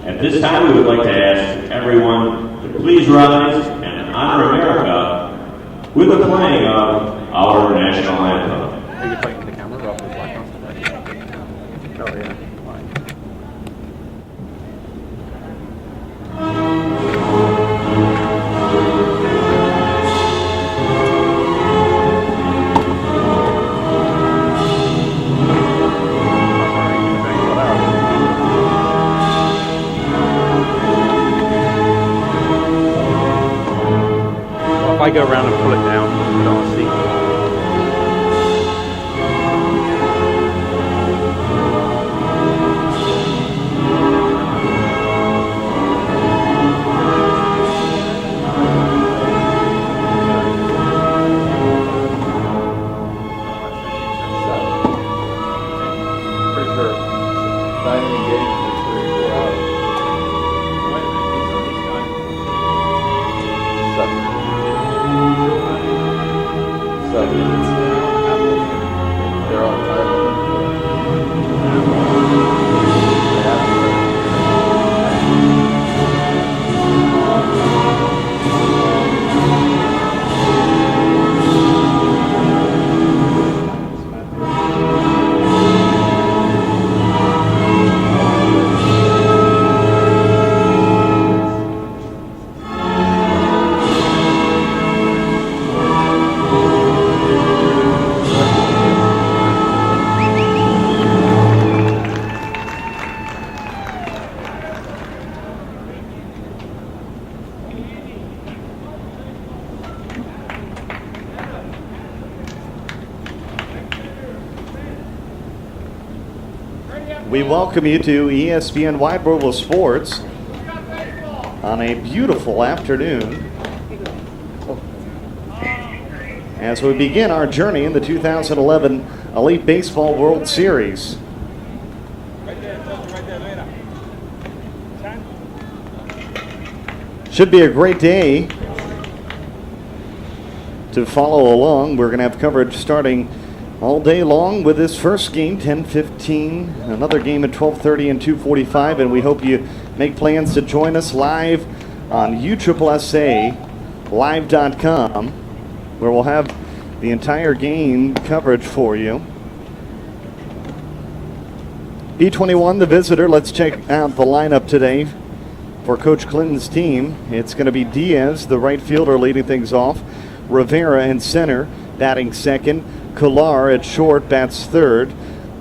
At this time, we would like to ask everyone to please rise and honor America with the playing of our national anthem. Are you playing the camera off the black constant? Oh, yeah. If I go around and pull it down, put it on a seat. Pretty sure. 90 games for 3 4 hours. They're all tired. We welcome you to ESPN Wide World of Sports on a beautiful afternoon as we begin our journey in the 2011 Elite Baseball World Series. Should be a great day to follow along. We're going to have coverage starting all day long with this first game, 10:15, another game at 12:30 and 2:45, and we hope you make plans to join us live on USSSA live.com, where we'll have the entire game coverage for you. P21, the visitor. Let's check out the lineup today for Coach Clinton's team. It's going to be Diaz, the right fielder, leading things off. Rivera in center, batting second. Kolar at short, bats third.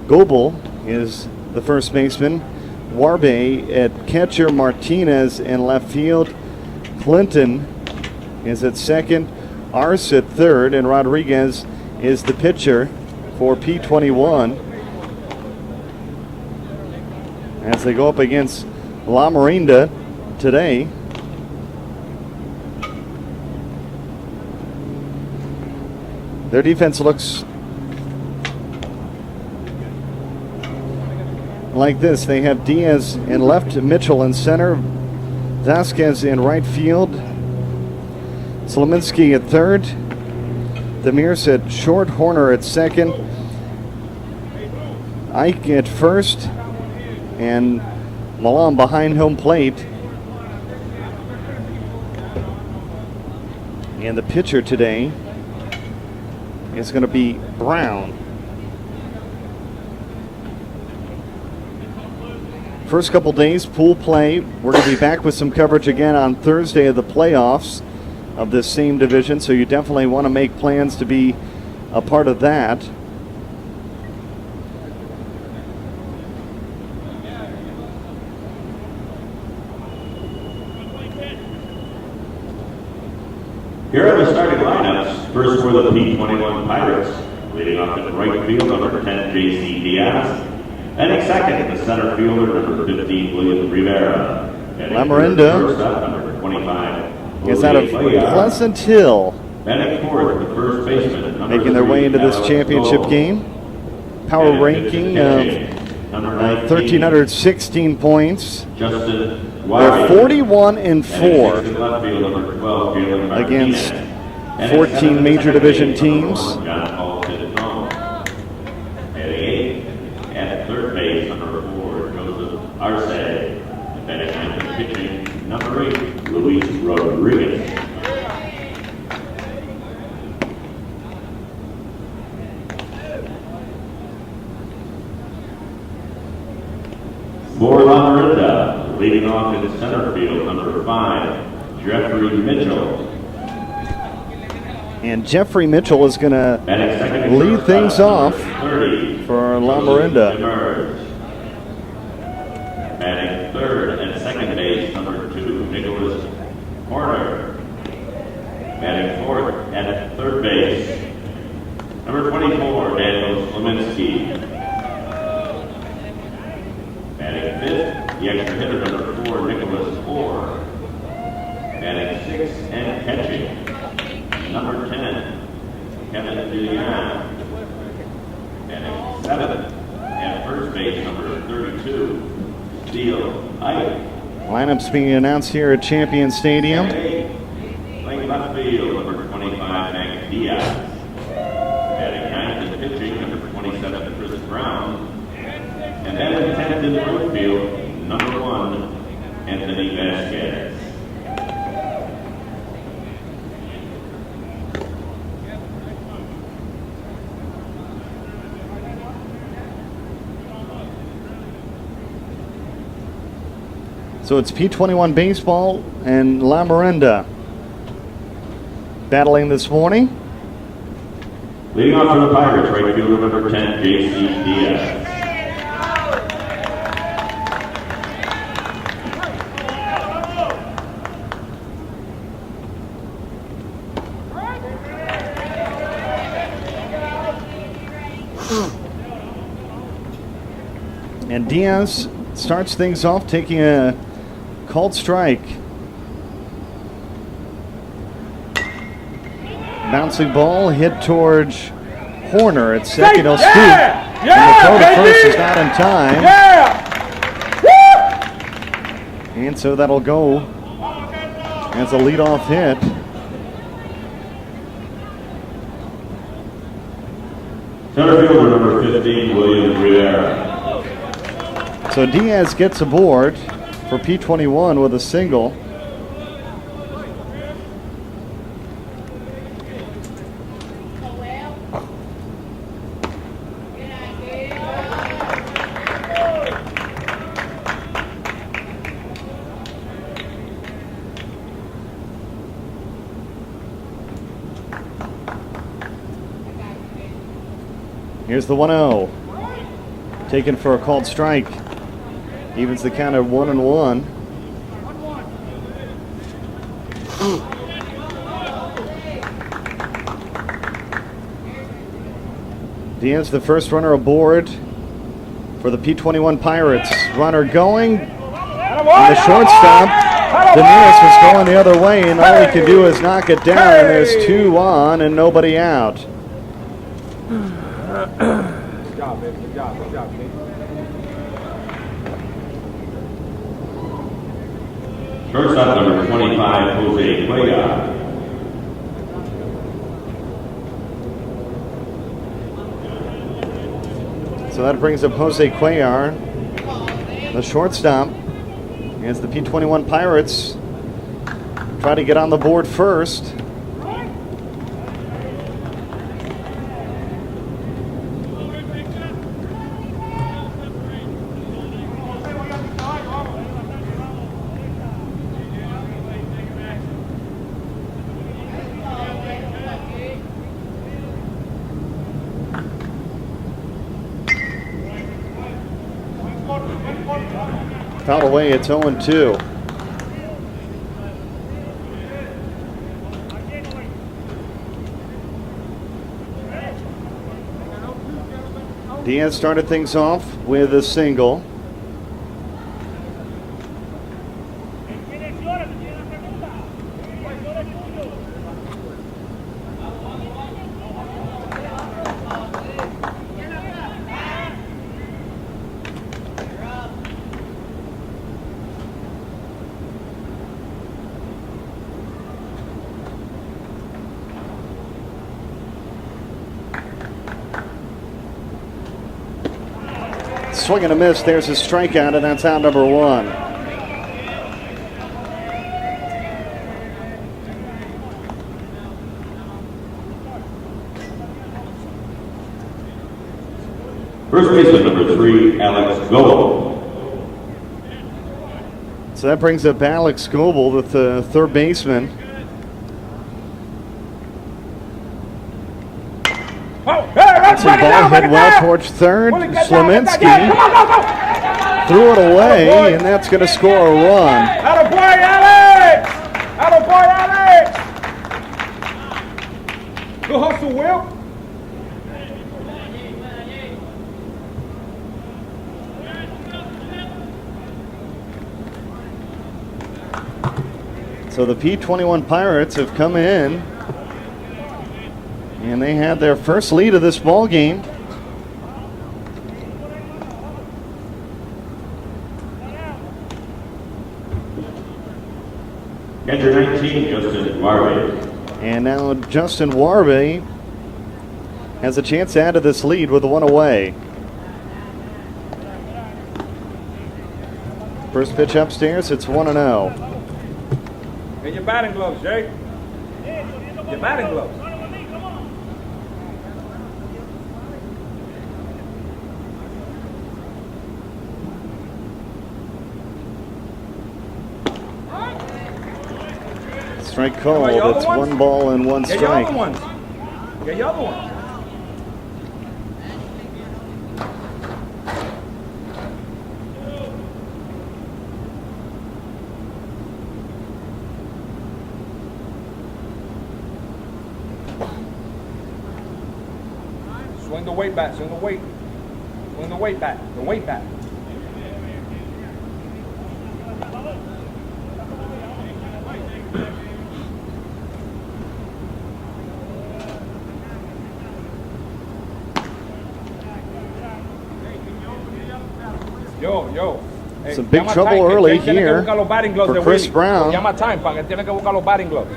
Goebel is the first baseman. Warbe at catcher. Martinez in left field. Clinton is at second. Arce at third. And Rodriguez is the pitcher for P21 as they go up against Lamorinda today. Their defense looks like this. They have Diaz in left, Mitchell in center, Vasquez in right field, Slominski at third, Demirs at short, Horner at second, Ike at first, and Milan behind home plate. And the pitcher today is going to be Brown. First couple days, pool play. We're going to be back with some coverage again on Thursday of the playoffs of this same division, so you definitely want to make plans to be a part of that. Here are the starting lineups. First for the P21 Pirates, leading off at right field, number 10, J.C. Diaz. Batting second, the center fielder, number 15, William Rivera. Lamorinda number 25, is out of Pleasant Hill. Batting fourth, the first baseman, making their way into this championship game. Power ranking of 1,316 points. They're 41 and 4 against 14 major division teams. At third base, number 4, Joseph Arce. Batting ninth and pitching, number 8, Luis Rodriguez. For Lamorinda, leading off in center field, number 5, Jeffrey Mitchell. And Jeffrey Mitchell is going to lead things off for Lamorinda. Batting third and second base, number 2, Nicholas Horner. Batting fourth at third base, number 24, Daniel Slominski. Batting fifth, the extra hitter, number 4, Nicholas Orr. Batting sixth and catching, number 10, Kevin Villan. Batting seventh at first base, number 32, Steele Ike. Lineups being announced here at Champion Stadium. Playing left field, number 25, Mac Diaz. Batting ninth and pitching, number 27, Chris Brown. And batting 10th in the right field, number 1, Anthony Vasquez. So it's P21 baseball and Lamorinda battling this morning. Leading off for the Pirates, right fielder number 10, J.C. Diaz. And Diaz starts things off taking a called strike. Bouncing ball hit towards Horner at second. He'll scoop. And the throw to first is not in time. And so that'll go as a leadoff hit. Center fielder number 15, William Rivera. So Diaz gets aboard for P21 with a single. Here's the 1-0. Taken for a called strike. Evens the count at 1-1. Diaz, the first runner aboard for the P21 Pirates. Runner going. And the shortstop, Denias, was going the other way, and all he can do is knock it down. And there's 2 on and nobody out. Good job, baby. Good job. Good job, baby. Shortstop number 25, Jose Cuellar. So that brings up Jose Cuellar, the shortstop, as the P21 Pirates try to get on the board first. Foul away, it's 0-2. Diaz started things off with a single. Swing and a miss. There's a strikeout, and that's out number one. First baseman number 3, Alex Gold. So that brings up Alex Goebel, the third baseman. That's a ball hit well towards third. Slominski threw it away, and that's going to score a run. Atta boy, Alex! Atta boy, Alex! Good hustle, Will. So the P21 Pirates have come in, and they had their first lead of this ball game. Catcher 19, Justin Warby. And now Justin Warby has a chance to add to this lead with one away. First pitch upstairs, it's 1-0. And your batting gloves, Jay. Your batting gloves. Strike called. It's 1 ball and 1 strike. Get your other ones. Get your other ones. Swing the weight back. Swing the weight. Swing the weight back. The weight back. Yo. Hey, some big trouble early here for Chris Brown. Llama time, para que tiene que buscar los batting gloves.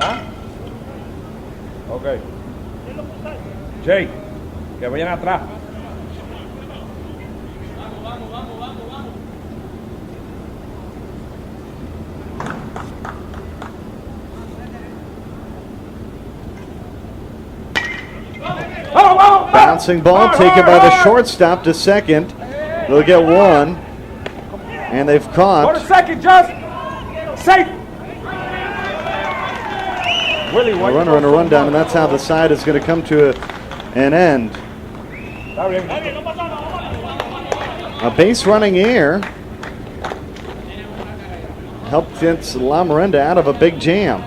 ¿Ah? Ok. Jay, que vayan atrás. Bouncing ball taken by the shortstop to second. They'll get one, and they've Go caught. to second, just safe. Willie, A runner and a rundown, and that's how the side is going to come to an end. A base running error helped Lamorinda out of a big jam.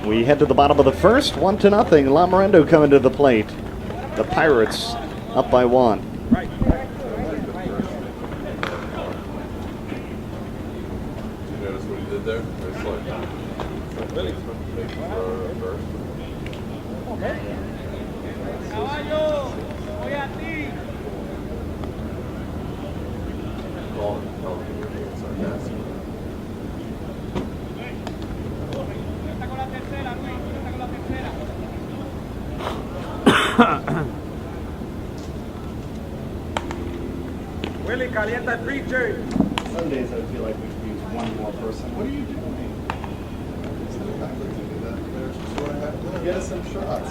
We head to the bottom of the first, 1-0. Lamorinda coming to the plate. The Pirates up by 1. Right. You notice what he did there? It's like Really? Willie, calienta el pitcher. Some days I feel like we could use one more person. What are you doing? Get us some shots.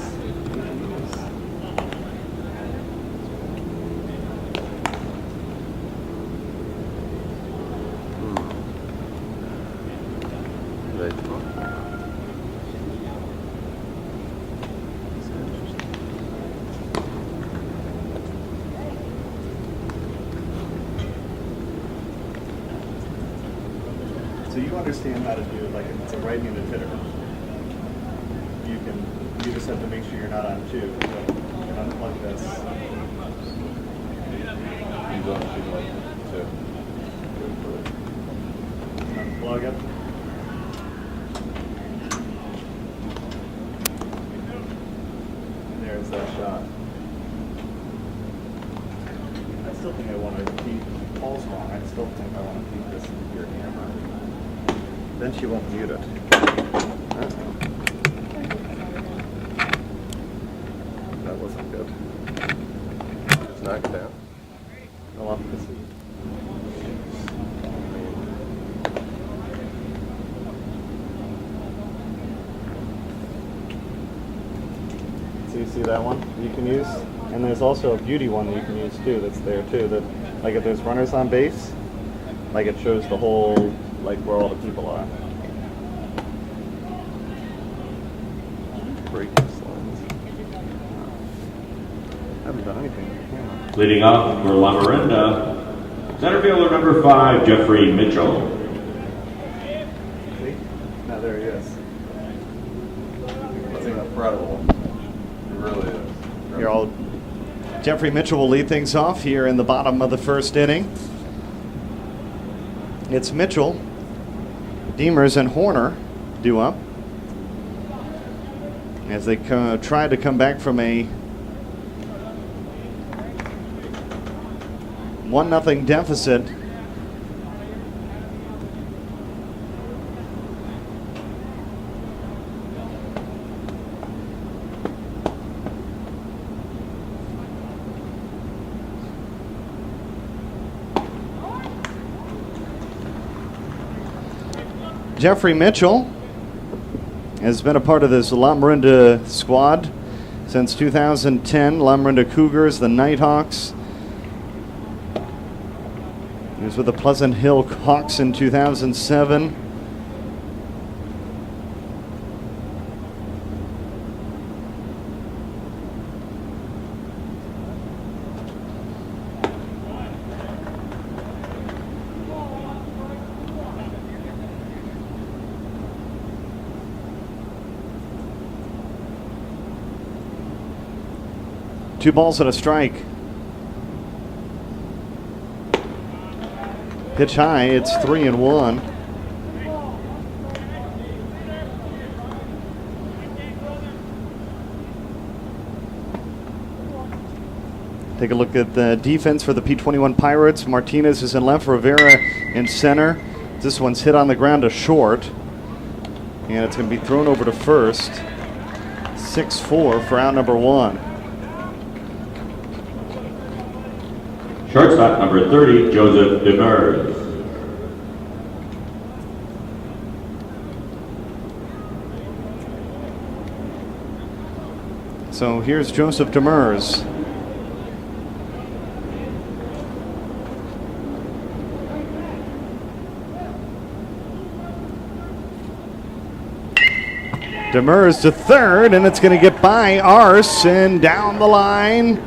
So you understand how to do it, like if it's a right-handed hitter, you just have to make sure you're not on 2. So unplug this. He's on 2. Unplug it. And there's that shot. I still think I want to keep Paul's wrong. I still think I want to keep this in your camera. Then she won't mute it. knocked down? I'll have to see. So you see that one you can use? And there's also a beauty one that you can use too that's there too. That, like if there's runners on base, like it shows the whole, like where all the people are. Break this lines. I haven't done anything with the camera. Leading off for Lamorinda, center fielder number 5, Jeffrey Mitchell. See? Now there he is. That's incredible. It really is. Here, Jeffrey Mitchell will lead things off here in the bottom of the first inning. It's Mitchell, Demers, and Horner due up as they try to come back from a 1-0 deficit. Jeffrey Mitchell has been a part of this Lamorinda squad since 2010. Lamorinda Cougars, the Nighthawks. He was with the Pleasant Hill Hawks in 2007. Two balls and a strike. Pitch high, it's 3-1. Take a look at the defense for the P21 Pirates. Martinez is in left, Rivera in center. This one's hit on the ground to short, and it's going to be thrown over to first. 6-4 for out number 1. Shortstop number 30, Joseph Demers. So here's Joseph Demers. Demers to third, and it's going to get by Arce and down the line.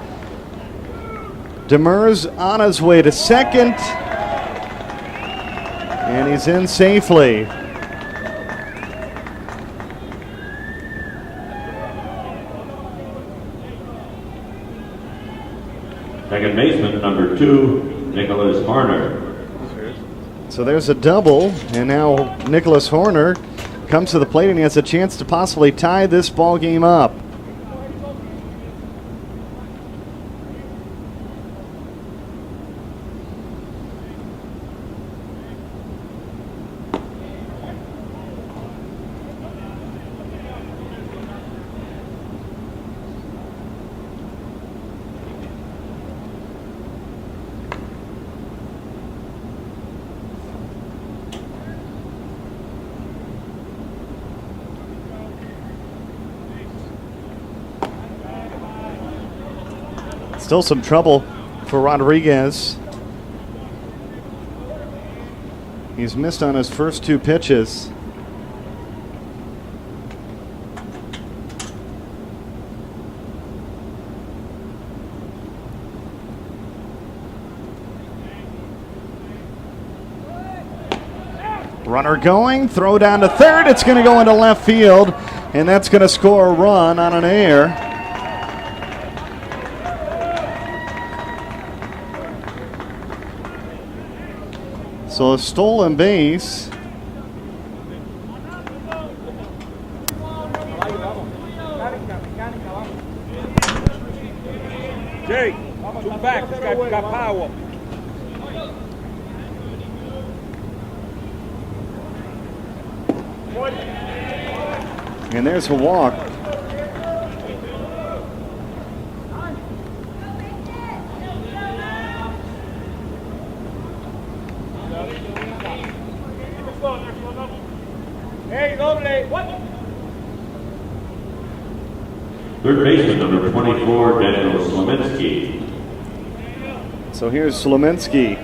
Demers on his way to second, and he's in safely. Second baseman number 2, Nicholas Horner. So there's a double, and now Nicholas Horner comes to the plate, and he has a chance to possibly tie this ball game up. Still some trouble for Rodriguez. He's missed on his first 2 pitches. Runner going, throw down to third. It's going to go into left field, and that's going to score a run on an error. So a stolen base. Jay, too back. This guy got power. And there's a walk. Third baseman, number 24, Daniel Slominski. So here's Slominski.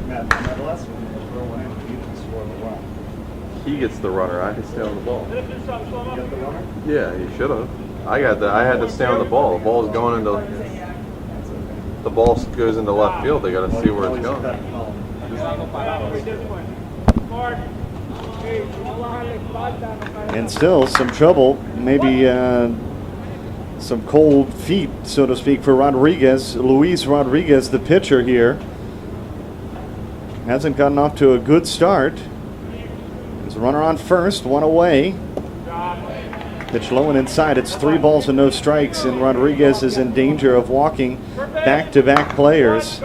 Matt, that last one, you throw one in, you can score the run. He gets the runner. I can stay on the ball. You get the runner? Yeah, he should have. I had to stay on the ball. The ball's going into. The ball goes into left field. They got to see where it's going. And still some trouble, maybe some cold feet, so to speak, for Rodriguez. Luis Rodriguez, the pitcher here, hasn't gotten off to a good start. There's a runner on first, one away. Pitch low and inside. It's 3 balls and no strikes, and Rodriguez is in danger of walking back-to-back players.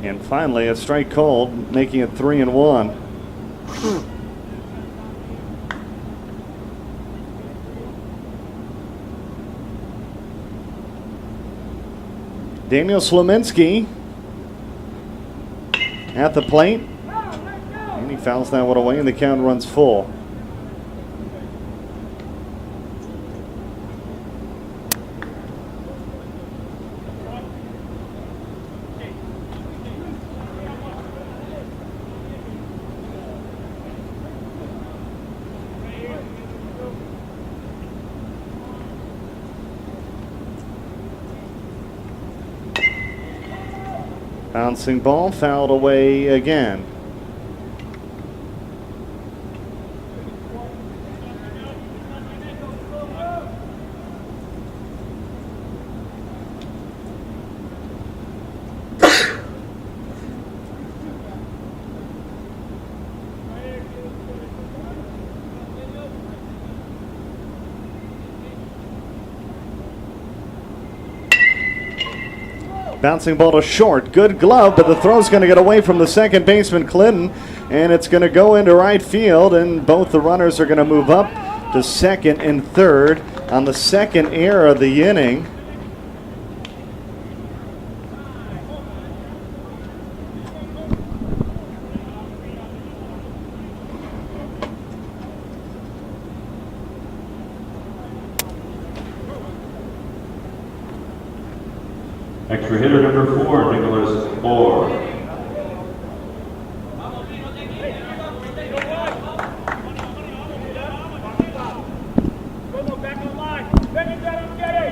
And finally, a strike called, making it 3-1. Daniel Slominski at the plate, and he fouls that one away, and the count runs full. Bouncing ball, fouled away again. Bouncing ball to short. Good glove, but the throw's going to get away from the second baseman, Clinton, and it's going to go into right field, and both the runners are going to move up to second and third on the second error of the inning. Extra hitter number 4, Nicholas Orr.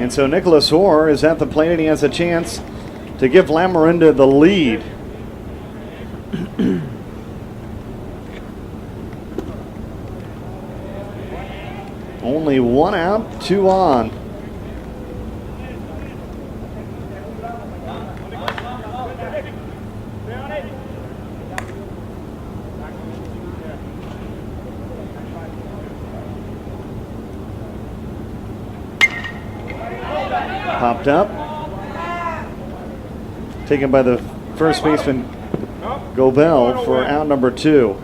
And so Nicholas Orr is at the plate, and he has a chance to give Lamorinda the lead. Only 1 out, 2 on. Popped up. Taken by the first baseman, Gobel, for out number 2.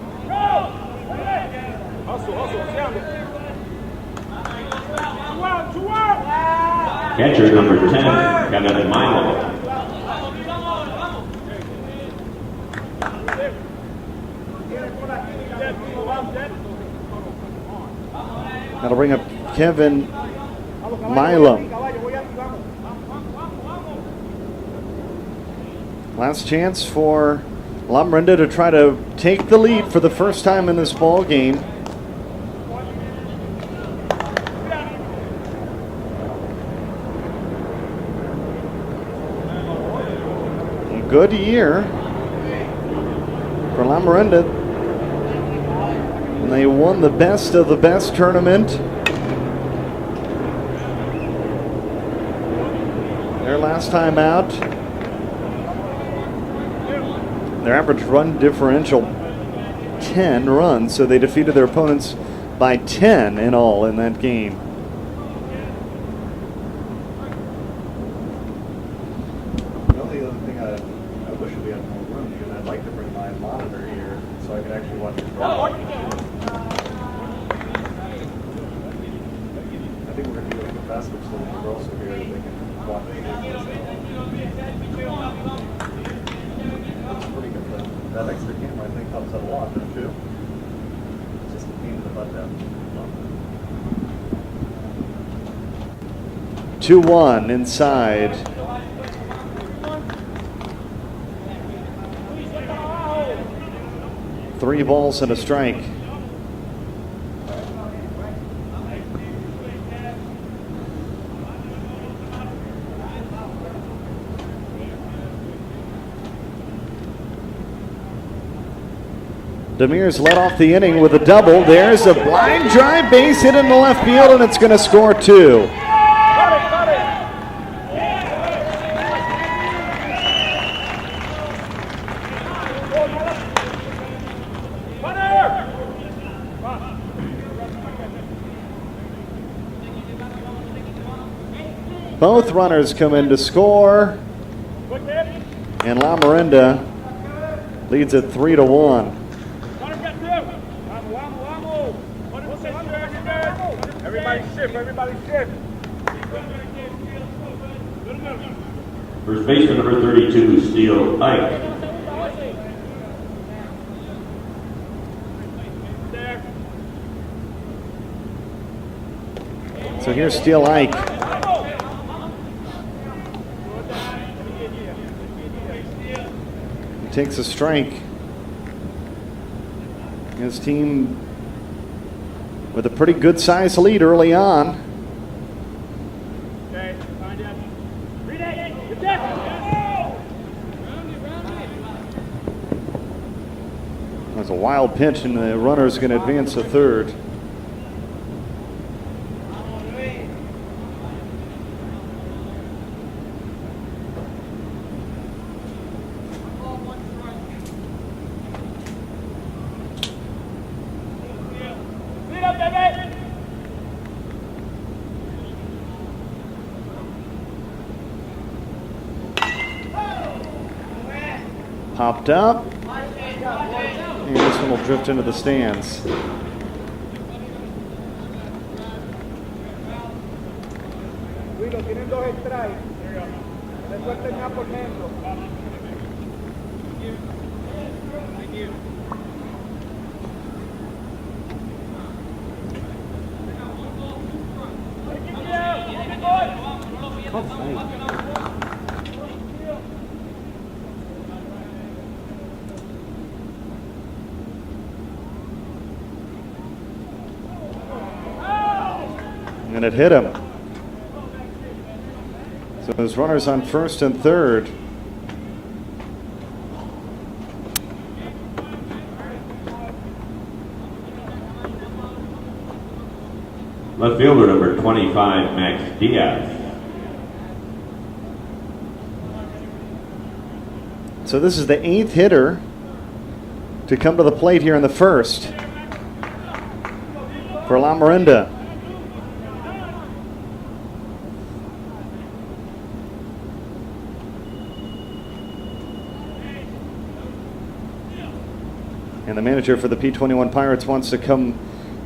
Catcher number 10, Kevin Milo. That'll bring up Kevin Milam. Last chance for Lamorinda to try to take the lead for the first time in this ball game. A good year for Lamorinda. And they won the best of the best tournament. Their last time out. Their average run differential, 10 runs, so they defeated their opponents by 10 in all in that game. We're also here, they can watch the game. Looks pretty good though. That extra camera I think helps out a lot, don't you? It's just a pain in the butt though. 2-1 inside. Three balls and a strike. Demir's led off the inning with a double. There's a blind drive base hit in the left field, and it's going to score 2. Both runners come in to score, and Lamorinda leads it 3-1. Everybody shift, everybody shift. First baseman number 32, Steele Ike. So here's Steele Ike. He takes a strike. His team with a pretty good sized lead early on. There's a wild pitch, and the runner is going to advance to third. Popped up, and this one will drift into the stands. And it hit him. So there's runners on first and third. Left fielder number 25, Max Diaz. So this is the 8th hitter to come to the plate here in the first for Lamorinda. And the manager for the P21 Pirates wants to come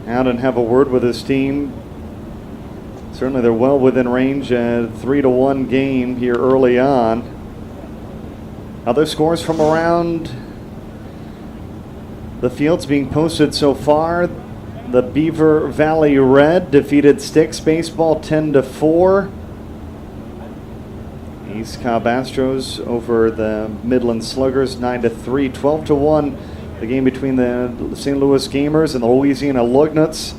out and have a word with his team. Certainly they're well within range, a 3-1 game here early on. Other scores from around the fields being posted so far. The Beaver Valley Red defeated Styx Baseball 10-4. East Cobb Astros over the Midland Sluggers 9-3, 12-1. The game between the St. Louis Gamers and the Louisiana Lugnuts.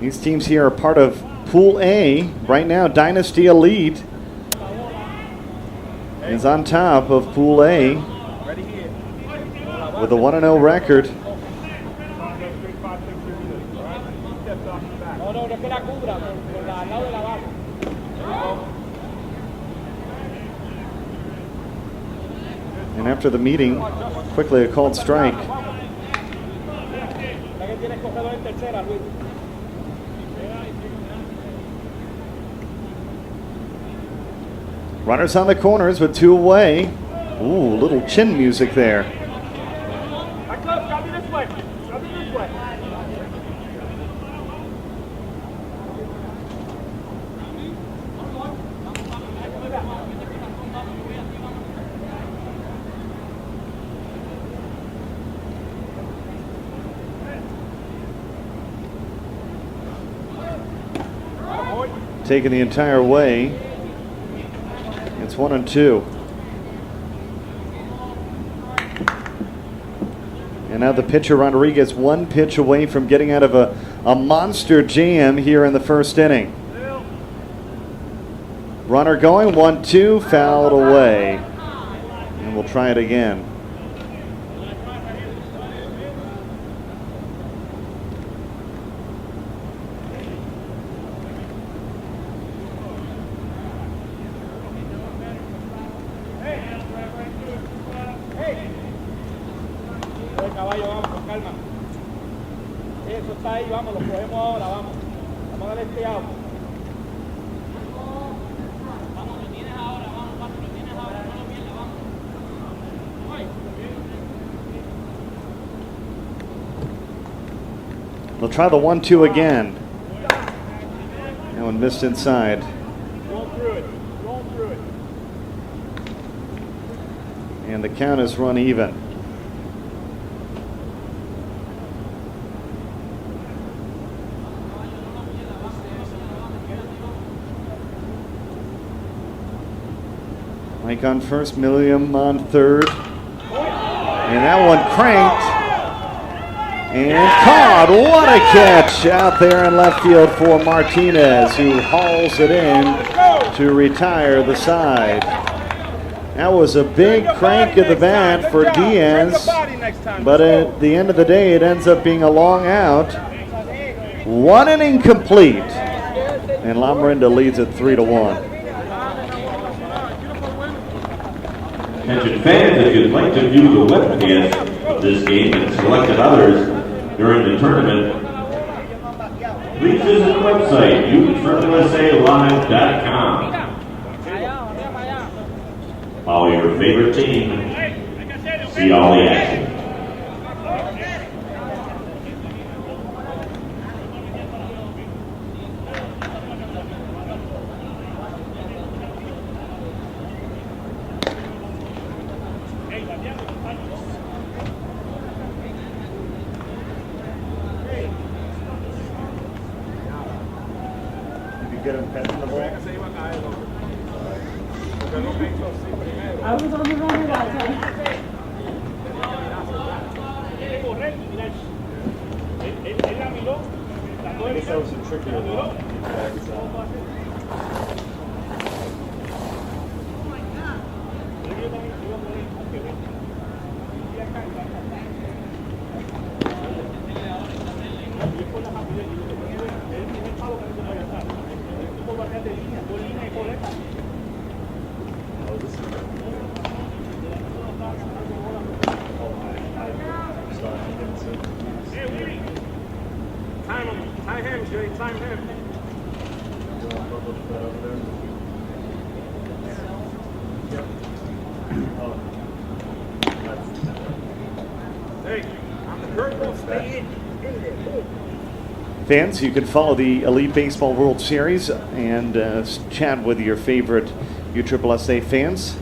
These teams here are part of Pool A. Right now, Dynasty Elite is on top of Pool A with a 1-0 record. And after the meeting, quickly a called strike. Runners on the corners with 2 away. Ooh, little chin music there. Back up, got me this way. Got me this way. Taking the entire way. It's 1-2. And now the pitcher, Rodriguez, one pitch away from getting out of a monster jam here in the first inning. Runner going, 1-2, fouled away. And we'll try it again. Caballo, vamos, con calma. Eso está ahí, vamos, lo cogemos ahora, vamos. Vamos a darle este out. Vamos, lo tienes ahora, vamos, papi, lo tienes ahora, no lo pierdas, vamos. They'll try the 1-2 again. That one missed inside. Going through it, going through it. And the count is run even. Mike on first, Milliam on third. And that one cranked. And caught. What a catch out there in left field for Martinez, who hauls it in to retire the side. That was a big crank of the bat for Diaz, but at the end of the day, it ends up being a long out. 1 inning complete, and Lamorinda leads it 3-1. Attention fans, if you'd like to view the webcast of this game and select others during the tournament, please visit the website, USSSAlive.com. Follow your favorite team. See all the action. Get him catching the ball. I was on the runner that time. I guess that was a trickier one. Time him, Jay, time him. Hey, I'm the curtain, stay in there. Fans, you can follow the Elite Baseball World Series and chat with your favorite USSSA fans.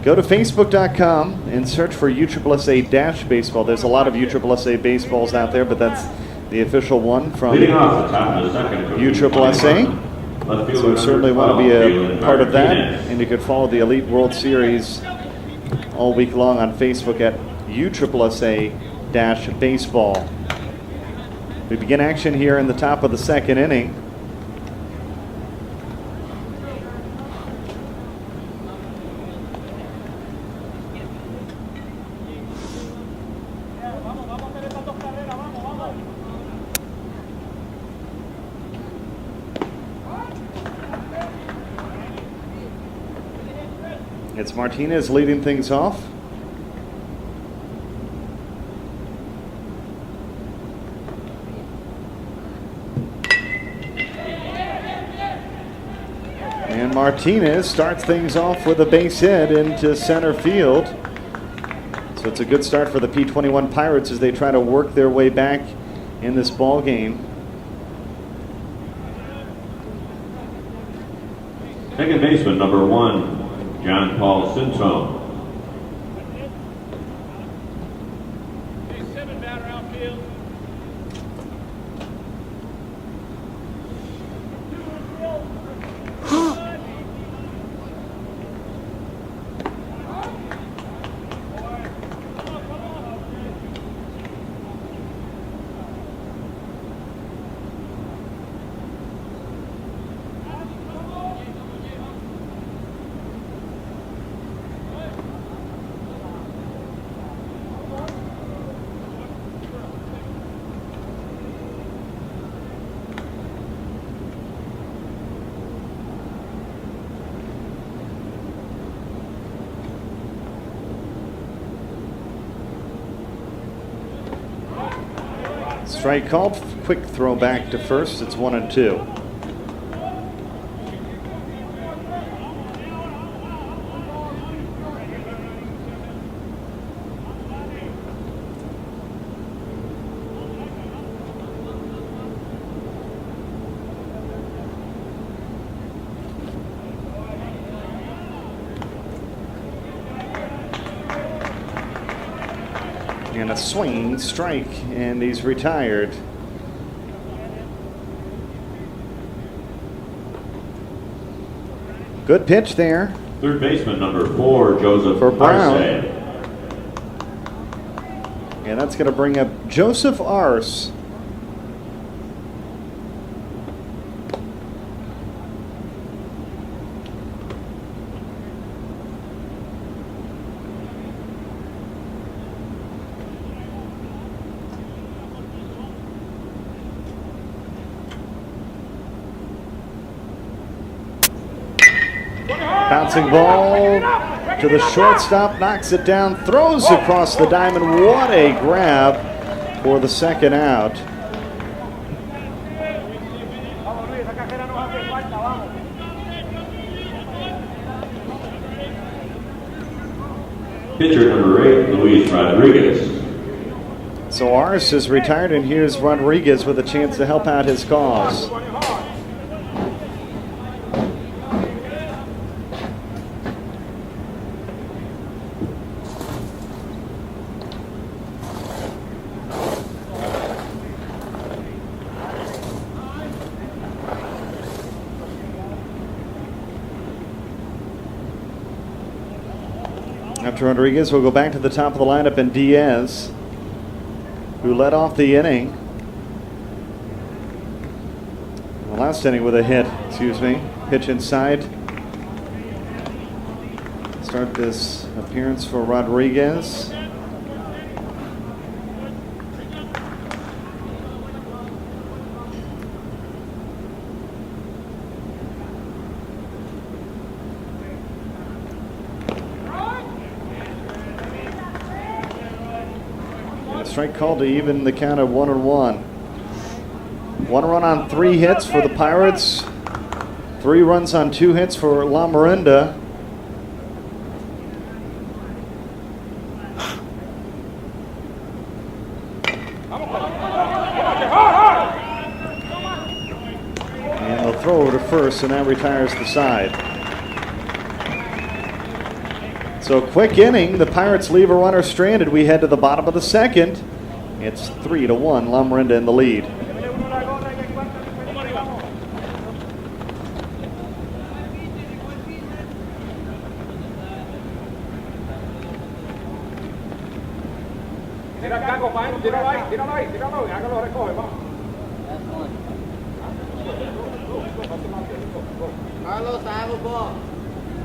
Go to Facebook.com and search for USSSA-baseball. There's a lot of USSSA baseballs out there, but that's the official one from Leading off the top of the second for USSSA. So we certainly want to be a part of that. Martinez. And you can follow the Elite World Series all week long on Facebook at USSSA-baseball. We begin action here in the top of the second inning. It's Martinez leading things off. And And Martinez starts things off with a base hit into center field. So it's a good start for the P21 Pirates as they try to work their way back in this ball game. Second baseman, number 1, John Paul Syntone. Strike called. Quick throw back to first. It's 1-2. And a swing strike, and he's retired. Good pitch there. Third baseman, number 4, Joseph For Brown. Arce. And that's going to bring up Joseph Arce. Bouncing ball to the shortstop, knocks it down, throws across the diamond. What a grab for the second out. Pitcher number 8, Luis Rodriguez. So Arce is retired, and here's Rodriguez with a chance to help out his cause. After Rodriguez, we'll go back to the top of the lineup, and Diaz, who led off the inning. The last inning with a hit, pitch inside. Start this appearance for Rodriguez. Strike called to even the count of 1-1. 1 run on 3 hits for the Pirates. 3 runs on 2 hits for Lamorinda. And they'll throw over to first, and that retires the side. So quick inning, the Pirates leave a runner stranded. We head to the bottom of the second. It's 3-1, Lamorinda in the lead. Carlos, I have a ball.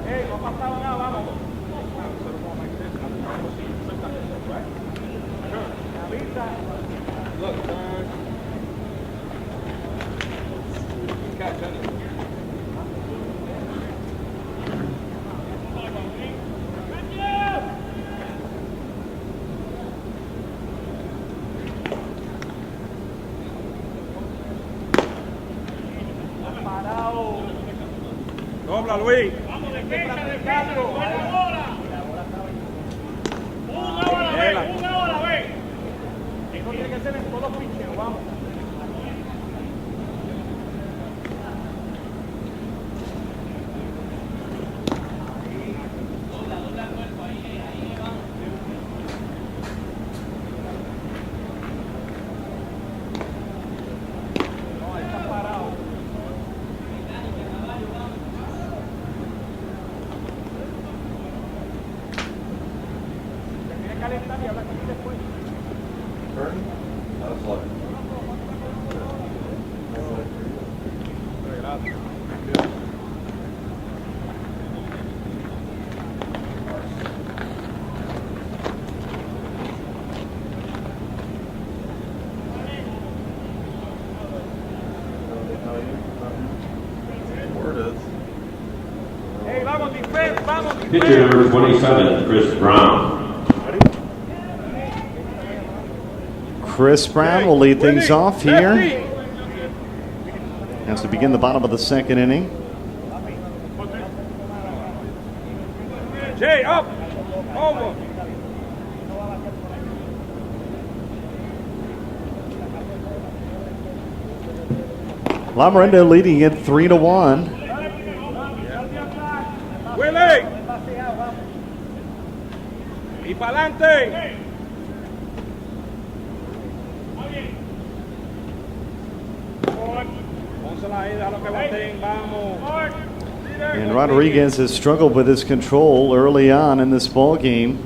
Hey, no pasaba nada, vamos. Look, catch Johnny. Habla, Luis. Una hora, ve. Esto tiene que ser en todos los pinches, vamos. Hey, vamos, defense, vamos, defense. Pitcher number 27, Chris Brown. Chris Brown will lead things off here as we begin the bottom of the second inning. Jay, up, over. Lamorinda leading it 3-1. Willie. Y pa'lante. Pónsela ahí, déjalo que baten, vamos. And Rodriguez has struggled with his control early on in this ball game.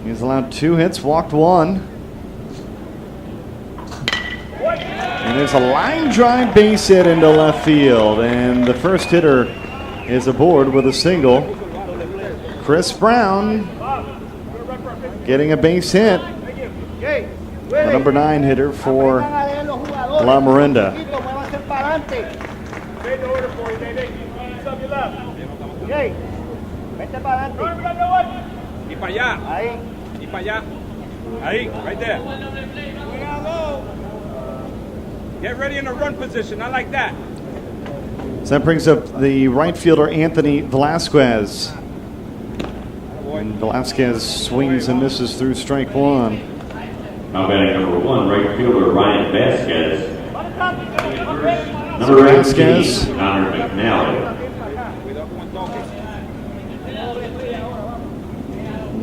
He's allowed 2 hits, walked 1. And there's a line drive base hit into left field. And the first hitter is aboard with a single. Chris Brown getting a base hit. The number 9 hitter for Lamorinda. Y para allá. Ahí. Y para allá. Ahí, right there. Get ready in a run position. I like that. So that brings up the right fielder, Anthony Velasquez. And Velasquez swings and misses through strike 1. Now batting number 1, right fielder Ryan Vasquez. Number Vasquez. 18, Connor McNally.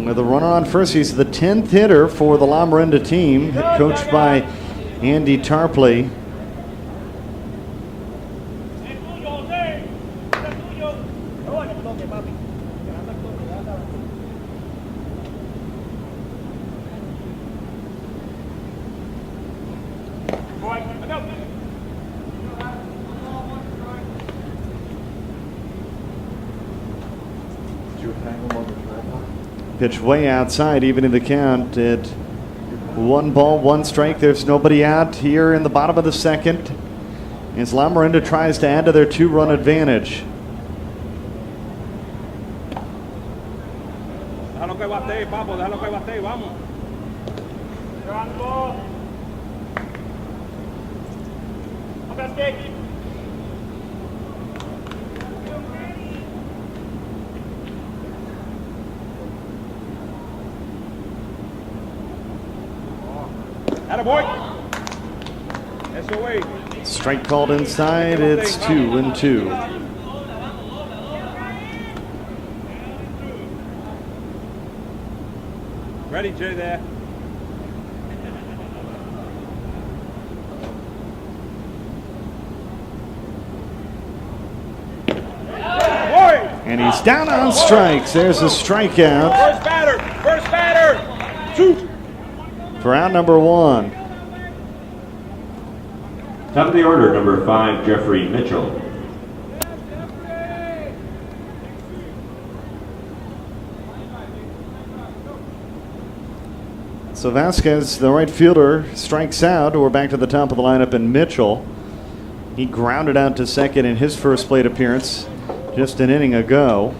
With a runner on first, he's the 10th hitter for the Lamorinda team, coached by Andy Tarpley. Pitch way outside, even in the count at 1 ball, 1 strike. There's nobody out here in the bottom of the second as Lamorinda tries to add to their 2-run advantage. Déjalo que bate, papo, déjalo que bate, vamos. Attaboy. Eso way. Strike called inside. It's 2-2. Ready, Jay, there. And he's down on strikes. There's a strikeout First batter, 2. for out number 1. Top of the order, number 5, Jeffrey Mitchell. So Vasquez, the right fielder, strikes out. We're back to the top of the lineup, and Mitchell. He grounded out to second in his first plate appearance just an inning ago.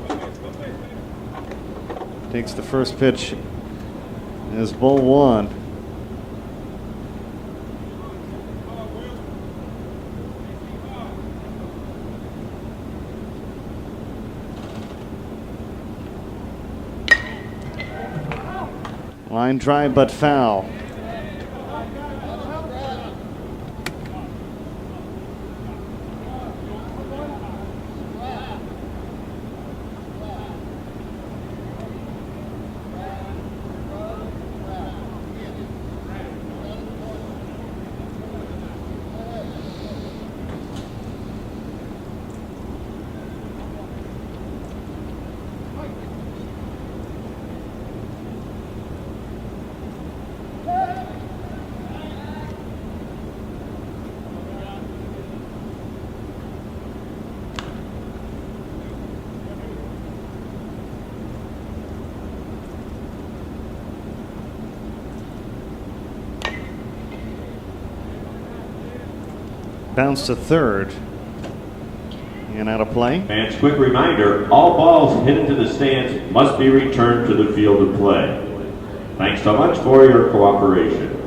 Takes the first pitch as ball one. Line drive, but foul. Bounce to third. And out of play. Fans, quick reminder, all balls hit into the stands must be returned to the field of play. Thanks so much for your cooperation.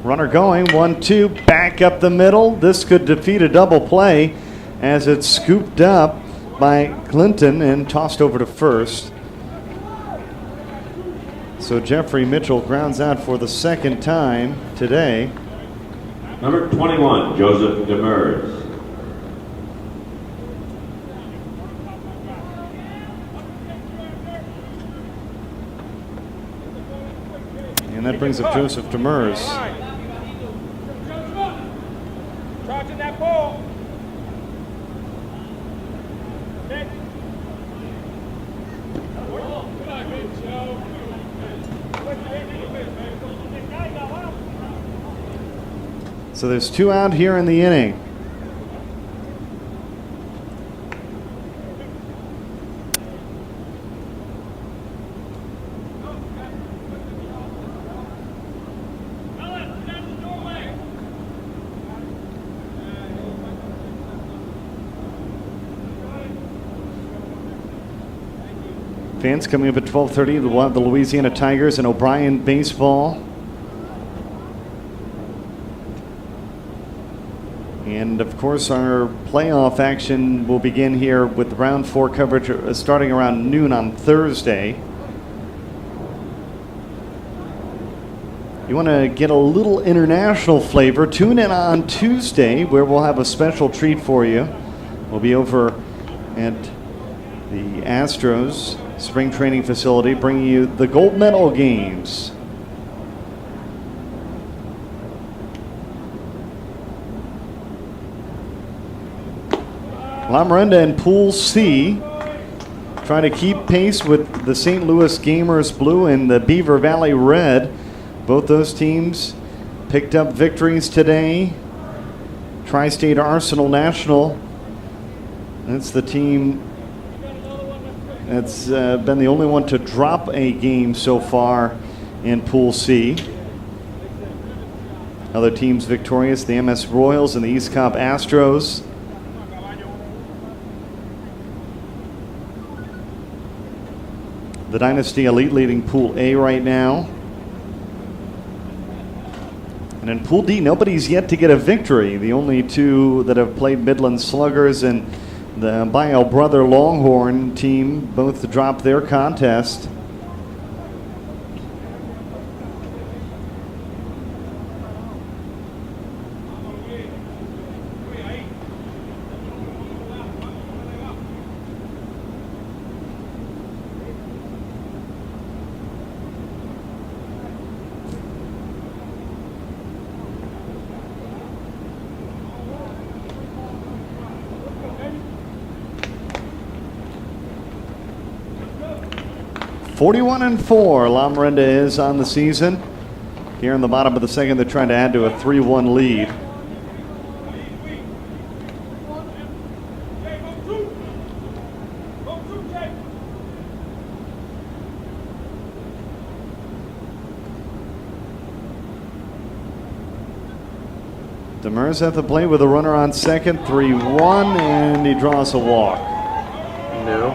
Runner going, 1-2, back up the middle. This could defeat a double play as it's scooped up by Clinton and tossed over to first. So Jeffrey Mitchell grounds out for the second time today. Number 21, Joseph Demers. And that brings up Joseph Demers. Charging that ball. So there's two out here in the inning. Fans coming up at 12:30. We'll have the Louisiana Tigers and O'Brien baseball. And of course, our playoff action will begin here with round 4 coverage starting around noon on Thursday. You want to get a little international flavor? Tune in on Tuesday, where we'll have a special treat for you. We'll be over at the Astros spring training facility, bringing you the gold medal games. Lamorinda in Pool C trying to keep pace with the St. Louis Gamers Blue and the Beaver Valley Red. Both those teams picked up victories today. Tri-State Arsenal National, that's the team that's been the only one to drop a game so far in Pool C. Other teams victorious, the MS Royals and the East Cobb Astros. The Dynasty Elite leading Pool A right now. And in Pool D, nobody's yet to get a victory. The only two that have played Midland Sluggers and the Bio Brother Longhorn team both dropped their contest. 41-4, Lamorinda is on the season. Here in the bottom of the second, they're trying to add to a 3-1 lead. Demers at the plate with a runner on second, 3-1, and he draws a walk. No.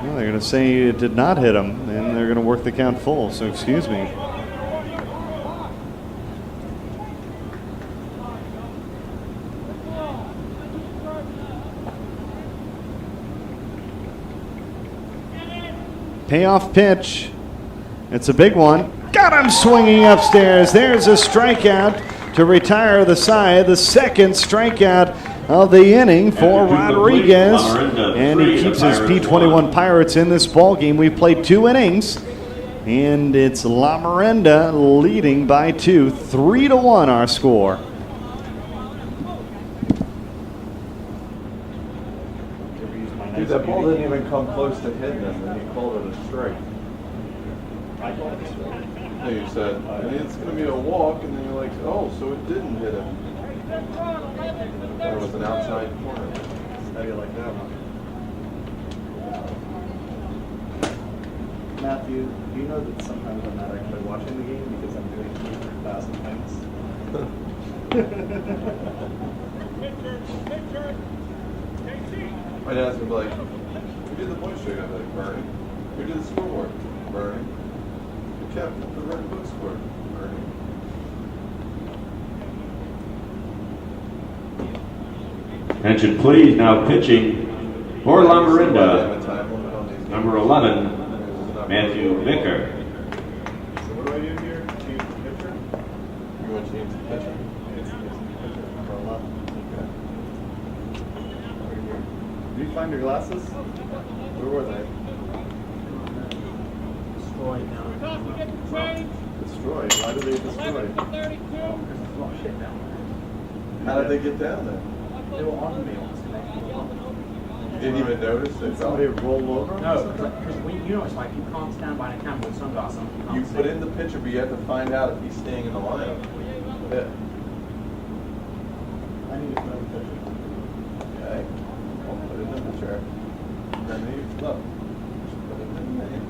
Well, they're going to say it did not hit him, and they're going to work the count full, so excuse me. Payoff pitch. It's a big one. Got him swinging upstairs. There's a strikeout to retire the side. The second strikeout of the inning for Rodriguez. And he keeps his P21 Pirates in this ball game. We've played 2 innings. And it's Lamorinda leading by 2. 3-1 our score. Dude, that ball didn't even come close to hitting him, and he called it a strike. I called it a strike. No, you said, it's going to be a walk, and then you're like, oh, so it didn't hit him. There was an outside corner. How do you like that one? Matthew, do you know that sometimes I'm not actually watching the game because I'm doing 300,000 things? My dad's going to be like, who did the point streak? I'm like, Bernie. Who did the scoreboard? Bernie. Who kept the red book score? Bernie. Attention please, now pitching for Lamorinda, number 11, Matthew Vicker. So what do I do here? Change the picture? You want to change the pitcher? It's the picture number 11. Right here. Did you find your glasses? Where were they? Destroyed now. Destroyed. Why did they destroy? Because there's a lot of shit down there. How did they get down there? They were on me once. You didn't even notice Did it? somebody roll over? No, because you know it's like you can't stand by the camera with sunglasses on. You can't put see. in the pitcher, but you have to find out if he's staying in the lineup. Yeah. I need to put in the picture. Okay. I'll put it in the picture. And then you look. Just put it in the name.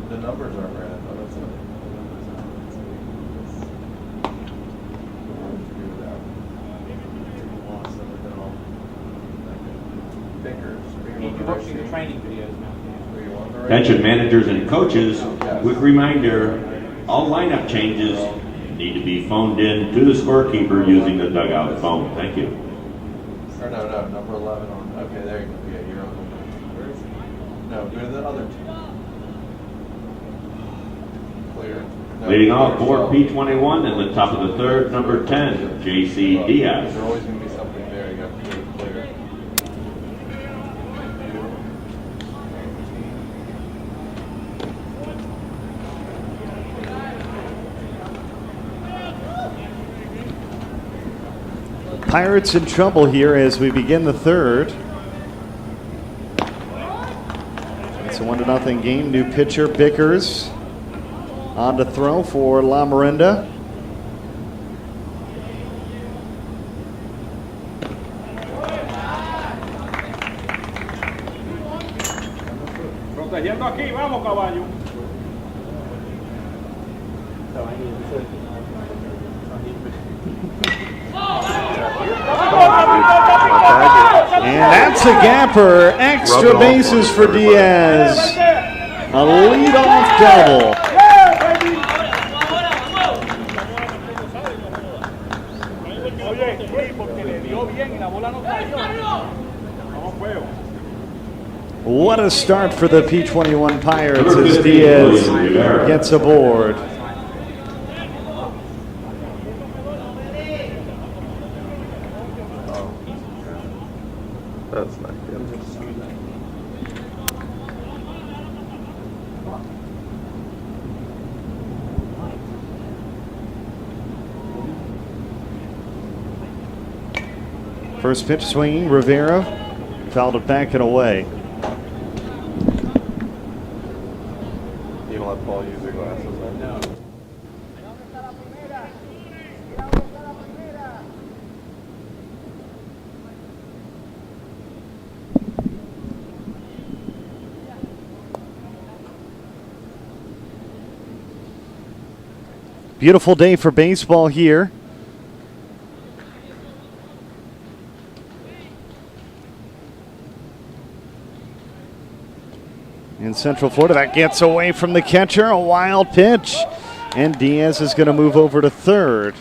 The numbers aren't right. I thought that's it. The numbers aren't right. So we'll figure it out. Lost them, they're all. Fingers. You're watching the training videos now. Attention managers and coaches, quick reminder, all lineup changes need to be phoned in to the scorekeeper using the dugout phone. Thank you. Or no, number 11 on. Okay, there you go. Yeah, you're on the. Where is it? No, go to the other two. Clear. No, Leading off clear. for P21 in the top of the third, number 10, J.C. Diaz. There's always going to be something there. You got to do it clear. Pirates in trouble here as we begin the third. It's a 1-0 game. New pitcher Bickers on to throw for Lamorinda. Protegiendo aquí, vamos caballo. And that's a gapper. Extra bases for Diaz. A leadoff double. Oye, sí, porque le dio bien y la bola no cayó. Vamos fuego. What a start for the P21 Pirates as Diaz gets aboard. That's not good. First pitch swinging, Rivera fouled it back and away. You don't let Paul use your glasses, man. No. Beautiful day for baseball here. In Central Florida, that gets away from the catcher. A wild pitch. And Diaz is going to move over to third.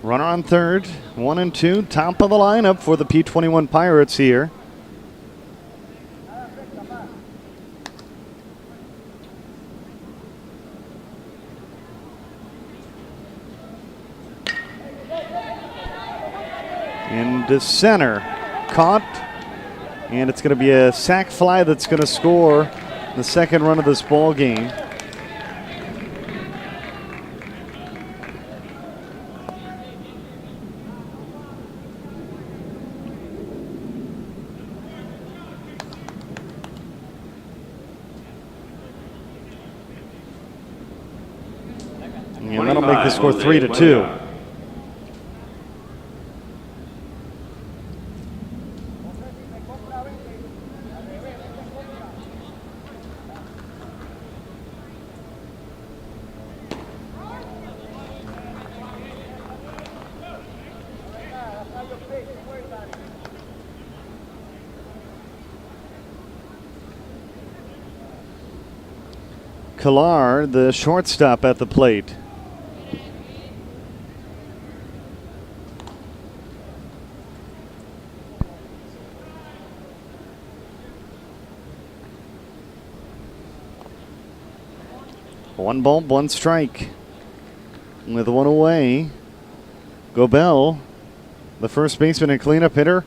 Runner on third, 1 and 2, top of the lineup for the P21 Pirates here. Into center, caught, and it's going to be a sac fly that's going to score the second run of this ball game. And that'll make the score 3-2. Kalar, the shortstop, at the plate. One ball, one strike. With one away, Gobel, the first baseman and cleanup hitter,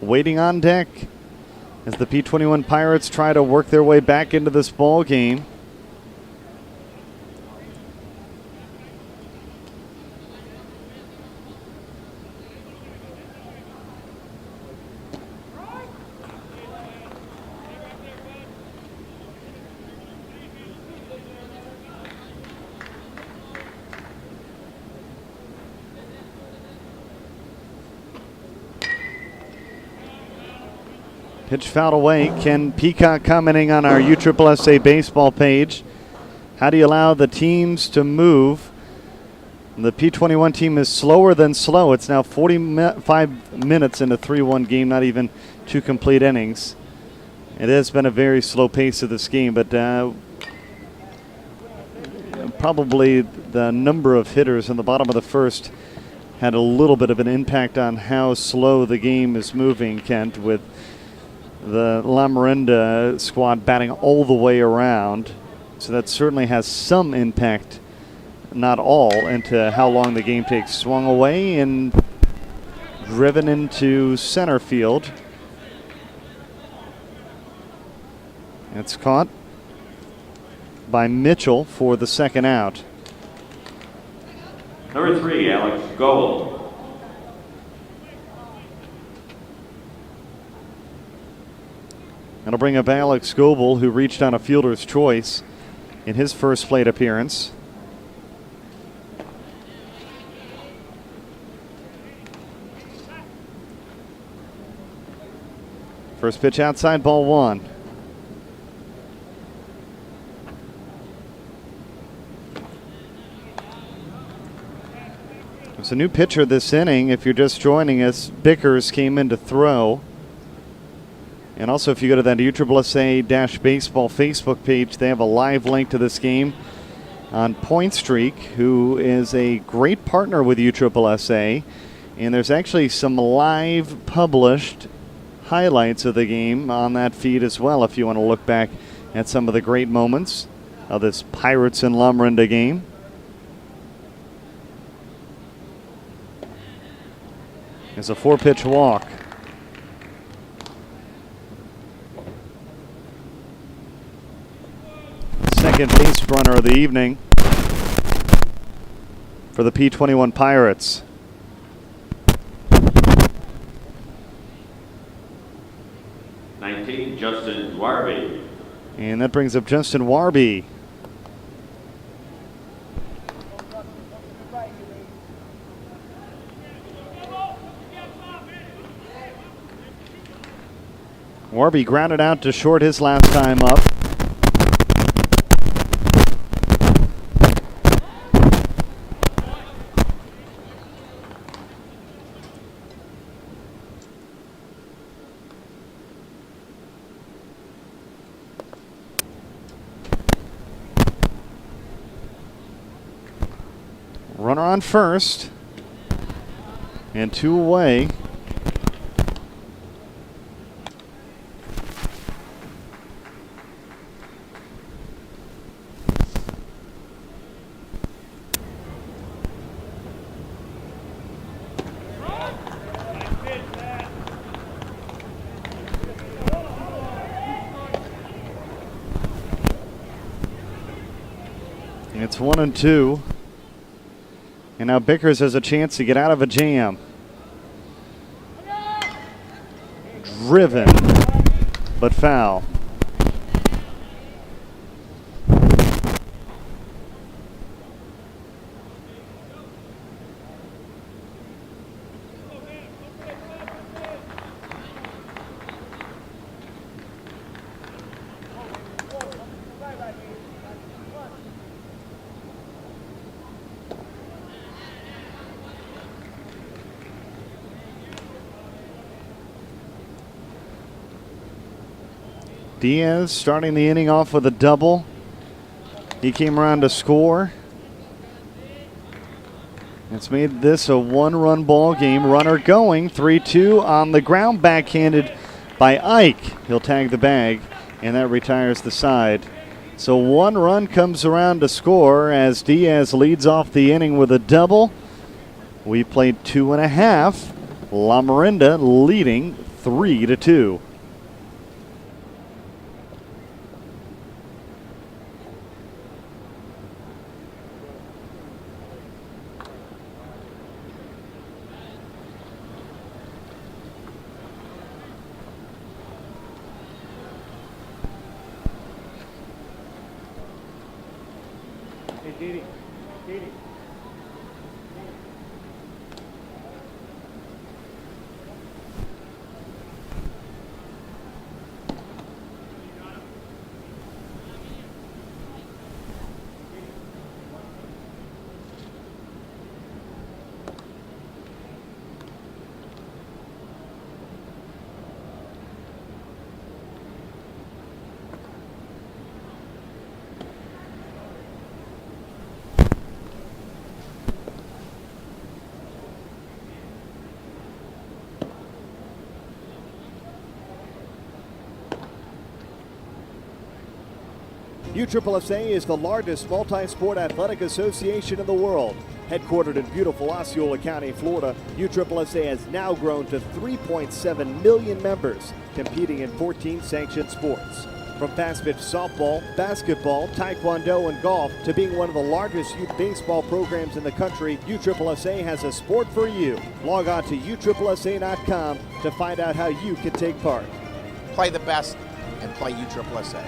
waiting on deck as the P21 Pirates try to work their way back into this ball game. Pitch fouled away. Ken Peacock commenting on our USSSA baseball page. How do you allow the teams to move? The P21 team is slower than slow. It's now 45 minutes in a 3-1 game, not even 2 complete innings. It has been a very slow pace of this game, but probably the number of hitters in the bottom of the first had a little bit of an impact on how slow the game is moving, Kent, with the Lamorinda squad batting all the way around. So that certainly has some impact, not all, into how long the game takes. Swung away and driven into center field. It's caught by Mitchell for the second out. Number 3, Alex Gold. That'll bring up Alex Goebel, who reached on a fielder's choice in his first plate appearance. First pitch outside, ball 1. There's a new pitcher this inning. If you're just joining us, Bickers came in to throw. And also, if you go to that USSSA-Baseball Facebook page, they have a live link to this game. on Point Streak, who is a great partner with USSSA. And there's actually some live published highlights of the game on that feed as well if you want to look back at some of the great moments of this Pirates and Lamorinda game. It's a 4-pitch walk. Second base runner of the evening for the P21 Pirates. Justin Warby. And that brings up Justin Warby. Warby grounded out to short his last time up. Runner on first, and 2 away. It's 1-2. And now Bickers has a chance to get out of a jam. Driven, but foul. Diaz starting the inning off with a double. He came around to score. It's made this a 1-run ball game. Runner going, 3-2 on the ground, backhanded by Ike. He'll tag the bag, and that retires the side. So 1 run comes around to score as Diaz leads off the inning with a double. We played 2.5. Lamorinda leading 3-2. USSSA is the largest multi-sport athletic association in the world. Headquartered in beautiful Osceola County, Florida, USSSA has now grown to 3.7 million members, competing in 14 sanctioned sports. From fast-pitch softball, basketball, taekwondo, and golf to being one of the largest youth baseball programs in the country, USSSA has a sport for you. Log on to USSSA.com to find out how you can take part. Play the best and play USSSA.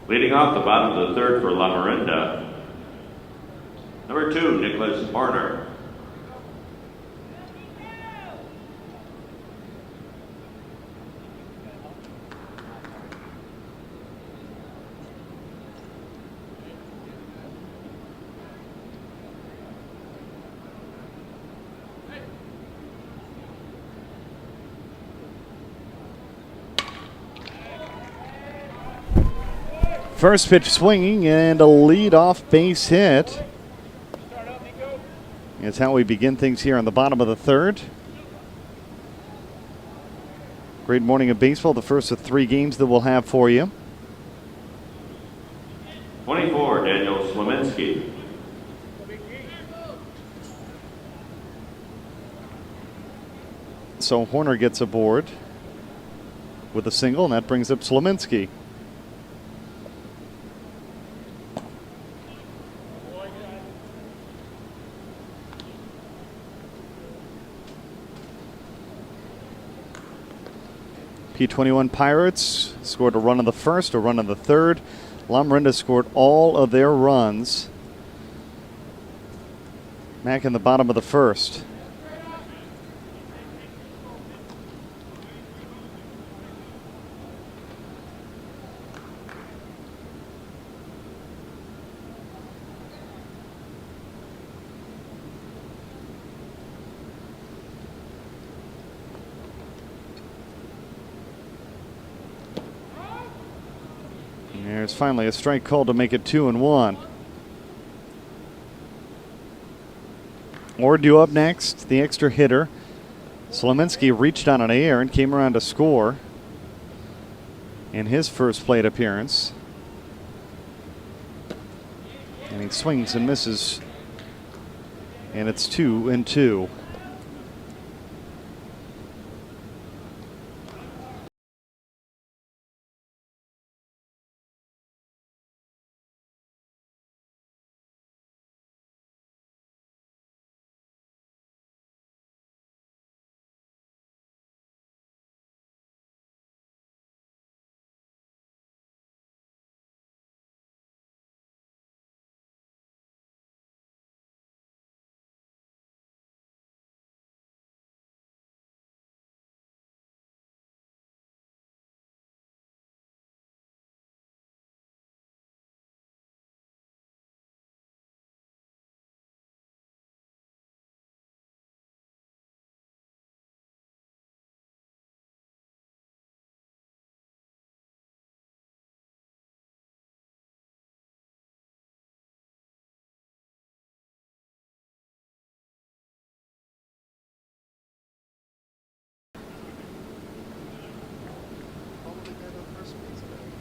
Leading off the bottom of the third for Lamorinda, number 2, Nicholas Horner. First pitch swinging and a lead-off base hit. It's how we begin things here on the bottom of the third. Great morning of baseball, the first of 3 games that we'll have for you. 24, Daniel Slominski. So Horner gets aboard with a single, and that brings up Slominski. P21 Pirates scored a run in the first, a run in the third. Lamorinda scored all of their runs back in the bottom of the first. There's finally a strike called to make it 2-1. Orr due up next, the extra hitter. Slominski reached on an air and came around to score in his first plate appearance. And he swings and misses, and it's 2-2.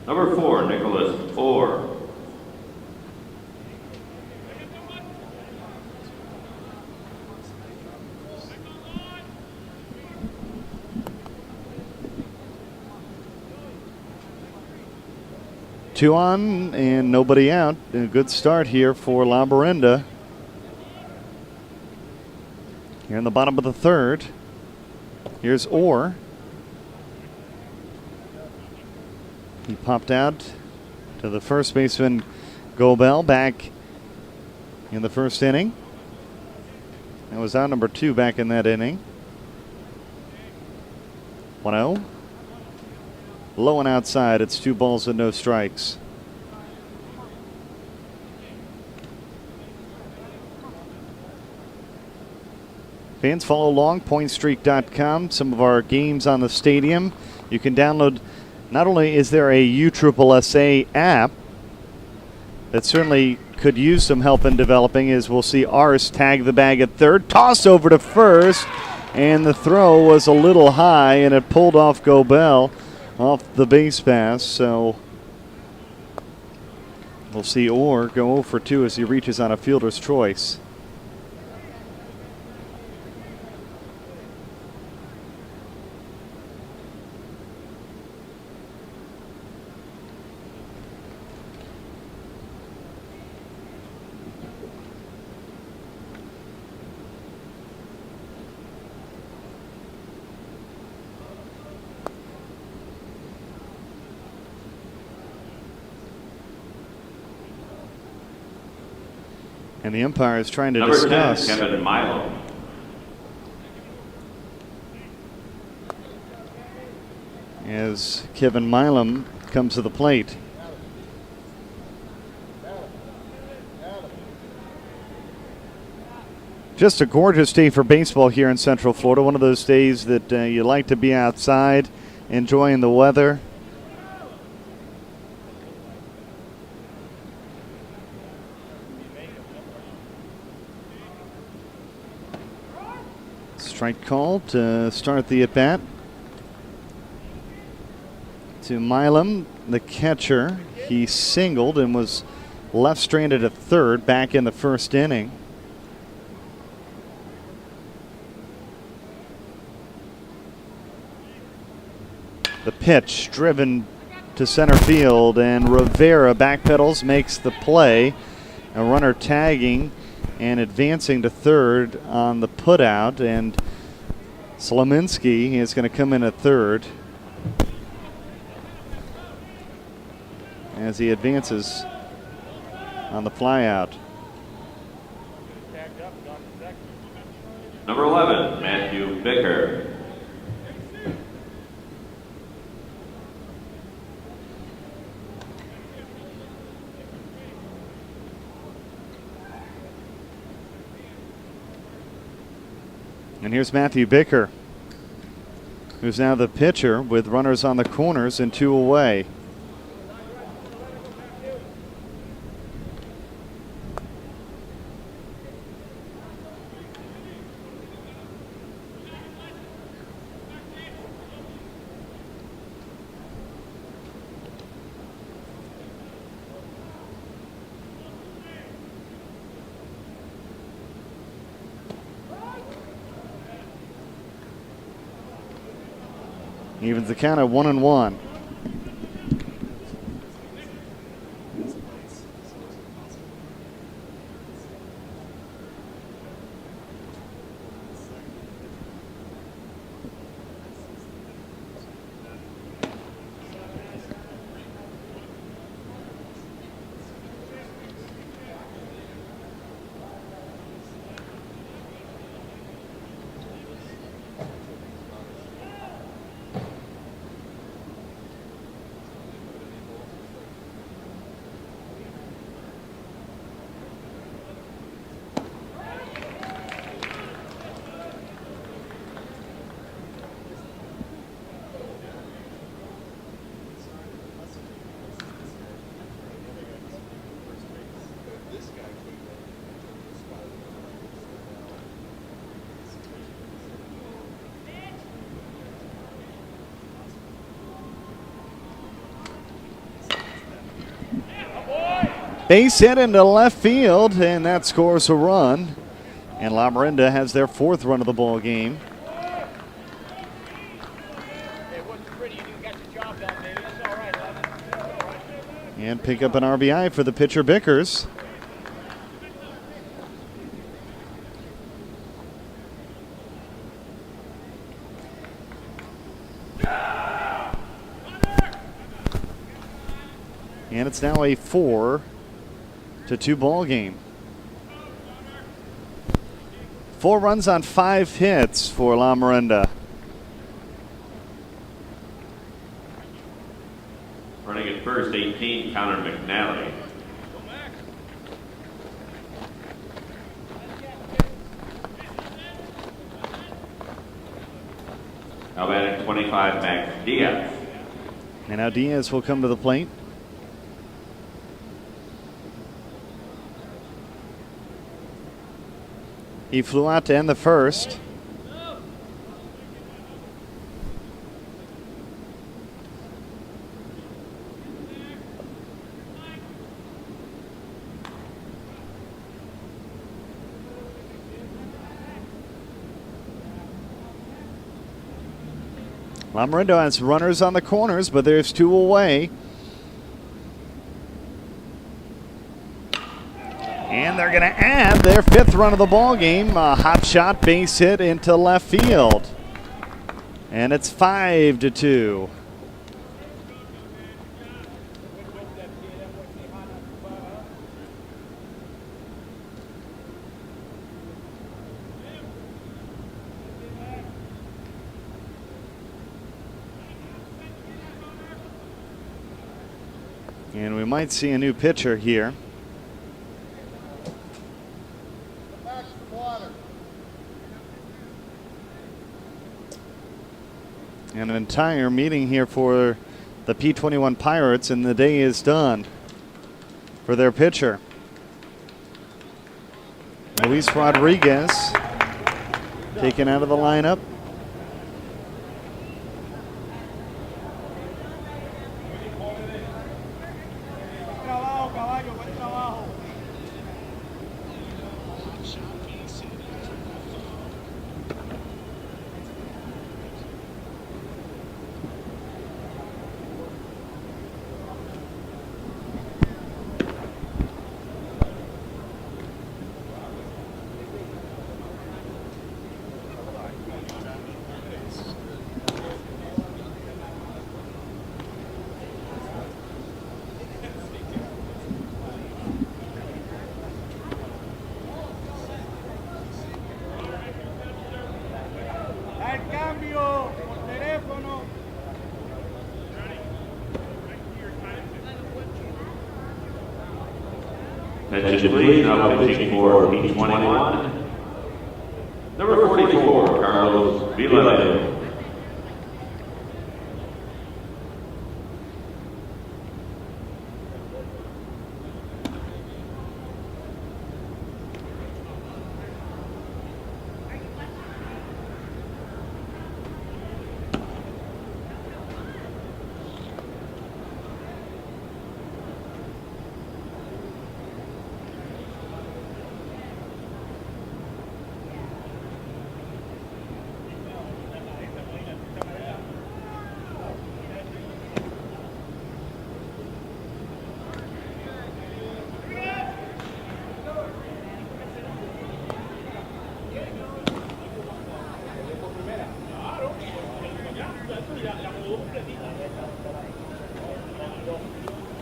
Number 4, Nicholas Orr. Two on and nobody out. A good start here for Lamorinda. Here in the bottom of the third. Here's Orr. He popped out to the first baseman, Gobel, back in the first inning. That was out number 2 back in that inning. 1-0. Low and outside. It's 2 balls and no strikes. Fans, follow along, pointstreak.com. Some of our games on the stadium. You can download. Not only is there a USSSA app that certainly could use some help in developing, as we'll see Ars tag the bag at third, toss over to first, and the throw was a little high, and it pulled off Gobel off the base pass. So we'll see Orr go 0 for 2 as he reaches on a fielder's choice. And the umpire is trying to Number 10, discuss. Kevin Milo. As Kevin Milam comes to the plate. Just a gorgeous day for baseball here in Central Florida. One of those days that you like to be outside, enjoying the weather. Strike called to start the at-bat. To Milam, the catcher. He singled and was left stranded at third back in the first inning. The pitch driven to center field, and Rivera backpedals, makes the play. A runner tagging and advancing to third on the putout, and Slominski is going to come in at third as he advances on the flyout. Number 11, Matthew Bicker. And here's Matthew Bicker, who's now the pitcher with runners on the corners and 2 away. Evens the count at 1-1. Base hit into left field, and that scores a run. And Lamorinda has their 4th run of the ball game. And pick up an RBI for the pitcher Bickers. And it's now a 4-2 ball game. 4 runs on 5 hits for Lamorinda. Running at first, 18, Connor McNally. Now batting 25, Max Diaz. And now Diaz will come to the plate. He flew out to end the first. Lamorinda has runners on the corners, but there's 2 away. And they're going to add their 5th run of the ball game. A hot shot base hit into left field. And it's 5-2. And we might see a new pitcher here. And an entire meeting here for the P21 Pirates, and the day is done for their pitcher. Luis Rodriguez taken out of the lineup. Trabajo, caballo, buen trabajo. Al cambio, por teléfono. Attention please, now pitching for P21. Number 44, Carlos Villaleo.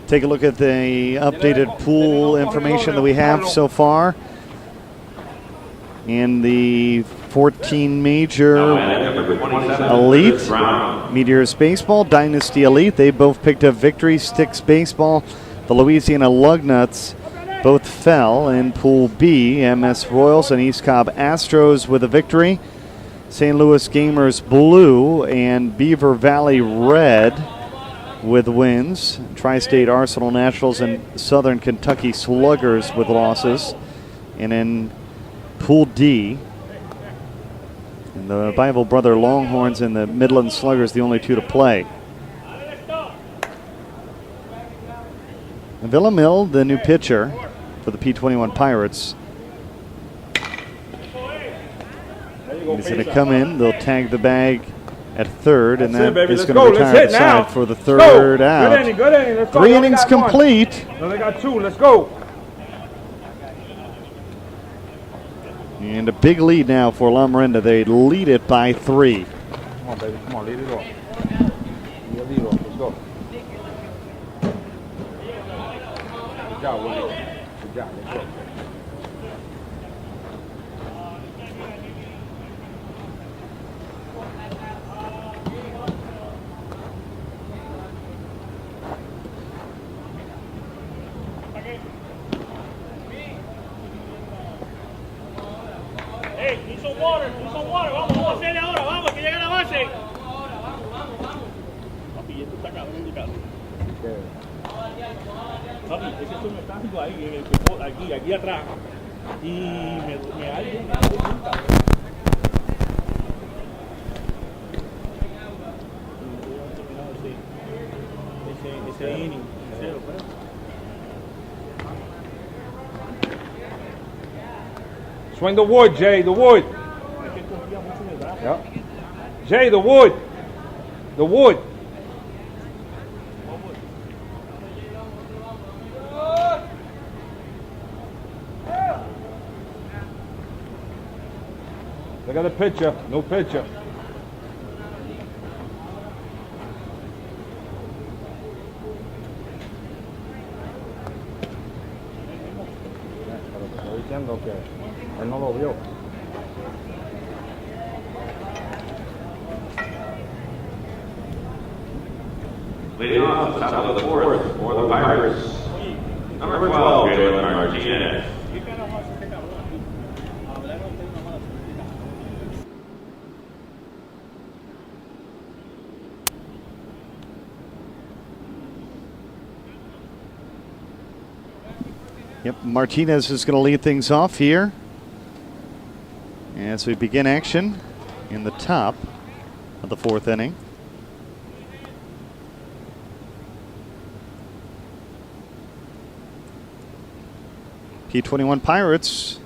Take a look at the updated pool information that we have so far. In the 14 major elite, Meteors Baseball, Dynasty Elite, they both picked up victory. Sticks Baseball, the Louisiana Lugnuts both fell in Pool B. MS Royals and East Cobb Astros with a victory. St. Louis Gamers Blue and Beaver Valley Red with wins. Tri-State Arsenal Nationals and Southern Kentucky Sluggers with losses. And in Pool D, and the Bible Brother Longhorns and the Midland Sluggers, the only two to play. Villamil, the new pitcher for the P21 Pirates, he's going to come in. They'll tag the bag at third, and that is going to retire the side for the third out. Good inning. Let's go. 3 innings complete. No, they got 2. Let's go. And a big lead now for Lamorinda. They lead it by 3. Come on, baby. Come on, lead it off. Lead it off. Let's go. Good job, Willie. Good job. Let's go. Need some water, vamos a hacerle ahora, vamos, que llegue a la base. Papi, esto está cabrón de casa. Papi, ese es un estático ahí, en el que, aquí atrás. Y me alguien me dio cuenta. Ese inning, cero, pues. Swing the wood, Jay, the wood. Yep. Jay, the wood. The wood. Look at the pitcher. No pitcher. Estoy diciendo que él no lo vio. Leading off the top of the fourth for the Pirates, number 12, Jalen Martinez. Yep, Martinez is going to lead things off here as we begin action in the top of the fourth inning. P21 Pirates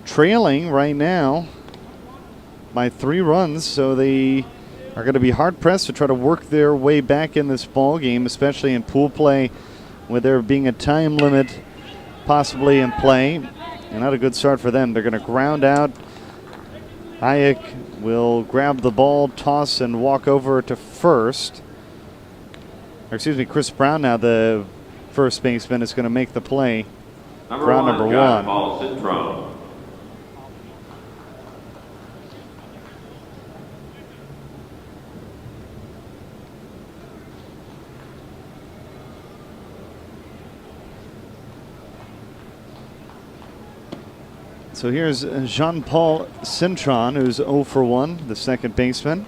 trailing right now by 3 runs, so they are going to be hard pressed to try to work their way back in this ball game, especially in pool play, with there being a time limit possibly in play. And not a good start for them. They're going to ground out. Hayek will grab the ball, toss, and walk over to first. Or excuse me, Chris Brown now, the first baseman, is going to make the play. Ground number one. Paul Citron. So here's Jean-Paul Cintron, who's 0 for 1, the second baseman.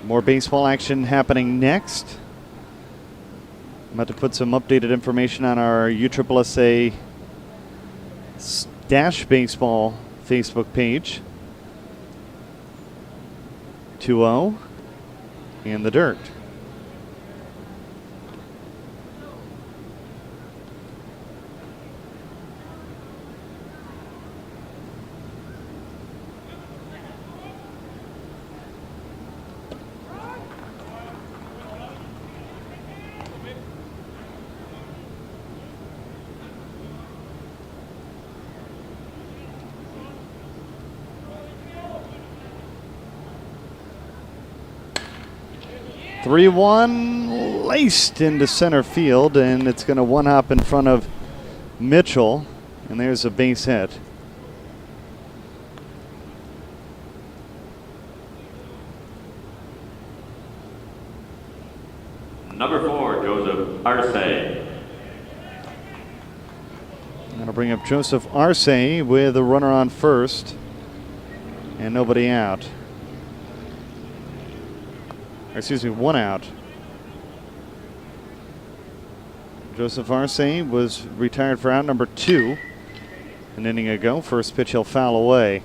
More baseball action happening next. I'm about to put some updated information on our USSSA Dash Baseball Facebook page. 2-0 in the dirt. (3-1) laced into center field, and it's going to one hop in front of Mitchell, and there's a base hit. Number 4, Joseph Arce. I'm going to bring up Joseph Arce with a runner on first and nobody out. Or excuse me, 1 out. Joseph Arce was retired for out number 2 an inning ago. First pitch he'll foul away.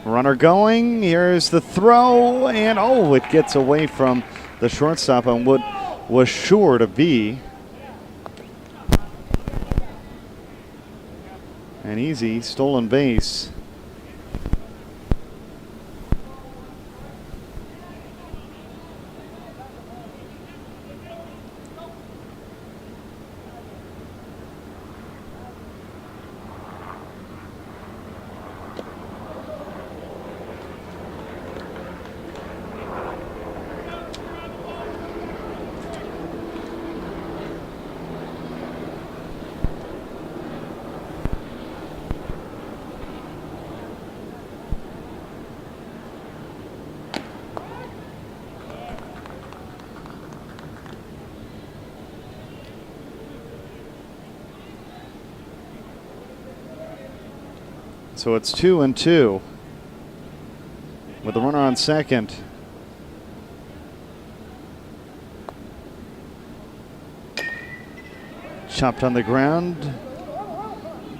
Runner going, here's the throw, and oh, it gets away from the shortstop on what was sure to be an easy stolen base. So it's 2-2 with a runner on second. Chopped on the ground.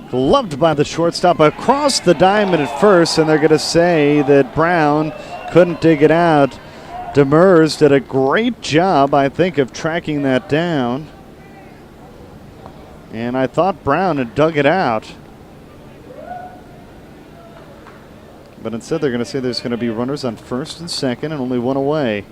Gloved by the shortstop across the diamond at first, and they're going to say that Brown couldn't dig it out. Demers did a great job, I think, of tracking that down. And I thought Brown had dug it out. But instead they're going to say there's going to be runners on first and second and only 1 away.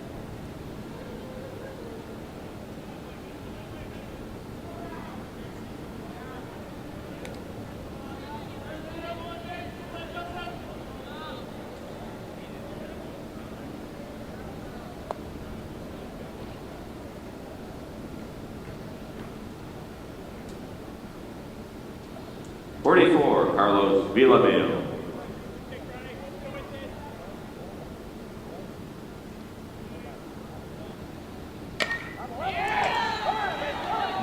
44, Carlos Villamil.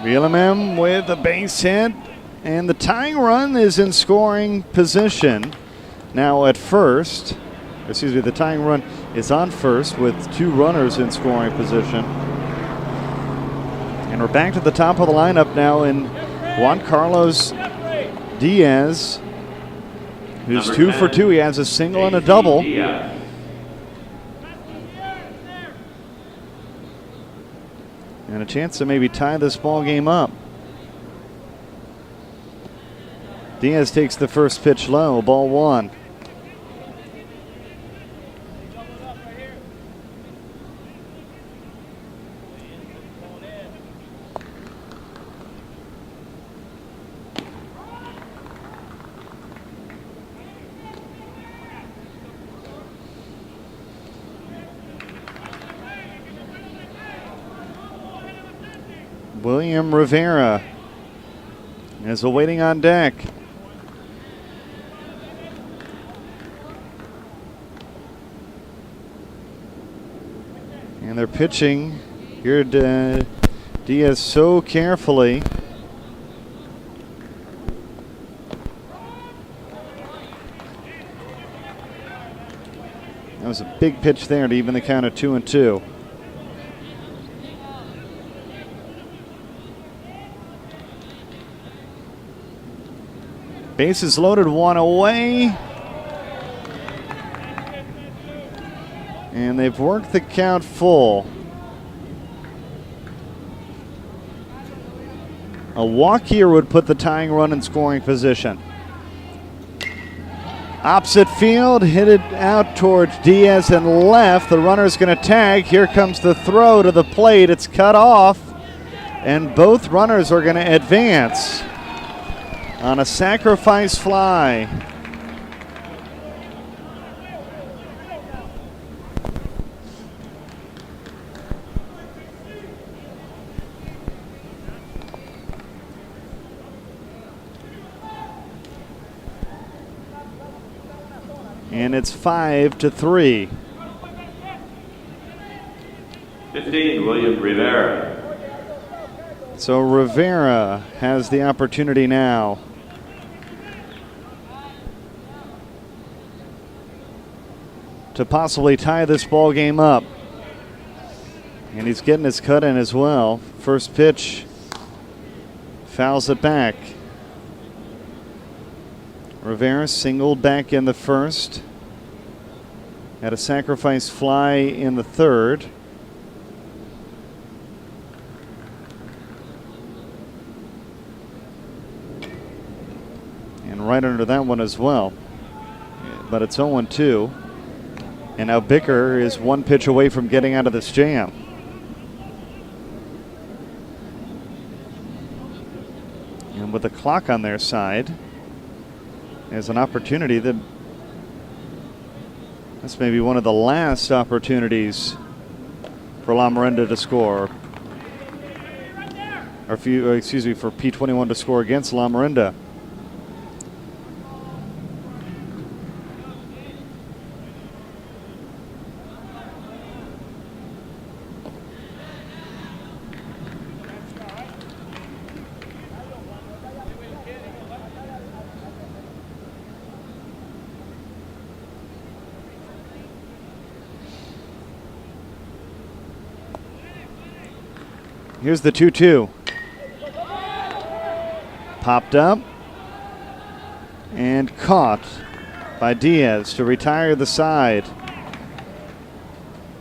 Villamil with a base hit, and the tying run is in scoring position. Now at first, the tying run is on first with 2 runners in scoring position. And we're back to the top of the lineup now in Juan Carlos Diaz, who's Number 2 for 10, 2. He has a single and a double. Diaz. And a chance to maybe tie this ball game up. Diaz takes the first pitch low, ball 1. William Rivera is awaiting on deck. And they're pitching here to Diaz so carefully. That was a big pitch there to even the count of 2-2. Bases loaded, 1 away. And they've worked the count full. A walk here would put the tying run in scoring position. Opposite field, hit it out towards Diaz and left. The runner's going to tag. Here comes the throw to the plate. It's cut off, and both runners are going to advance on a sacrifice fly. And it's 5-3. 15, William Rivera. So Rivera has the opportunity now. To possibly tie this ball game up. And he's getting his cut in as well. First pitch, fouls it back. Rivera singled back in the first. Had a sacrifice fly in the third. And right under that one as well. But it's 0-2. And now Bicker is 1 pitch away from getting out of this jam. And with the clock on their side, there's an opportunity that this may be one of the last opportunities for Lamorinda to score. Or for P21 to score against Lamorinda. Here's the 2-2. Popped up and caught by Diaz to retire the side.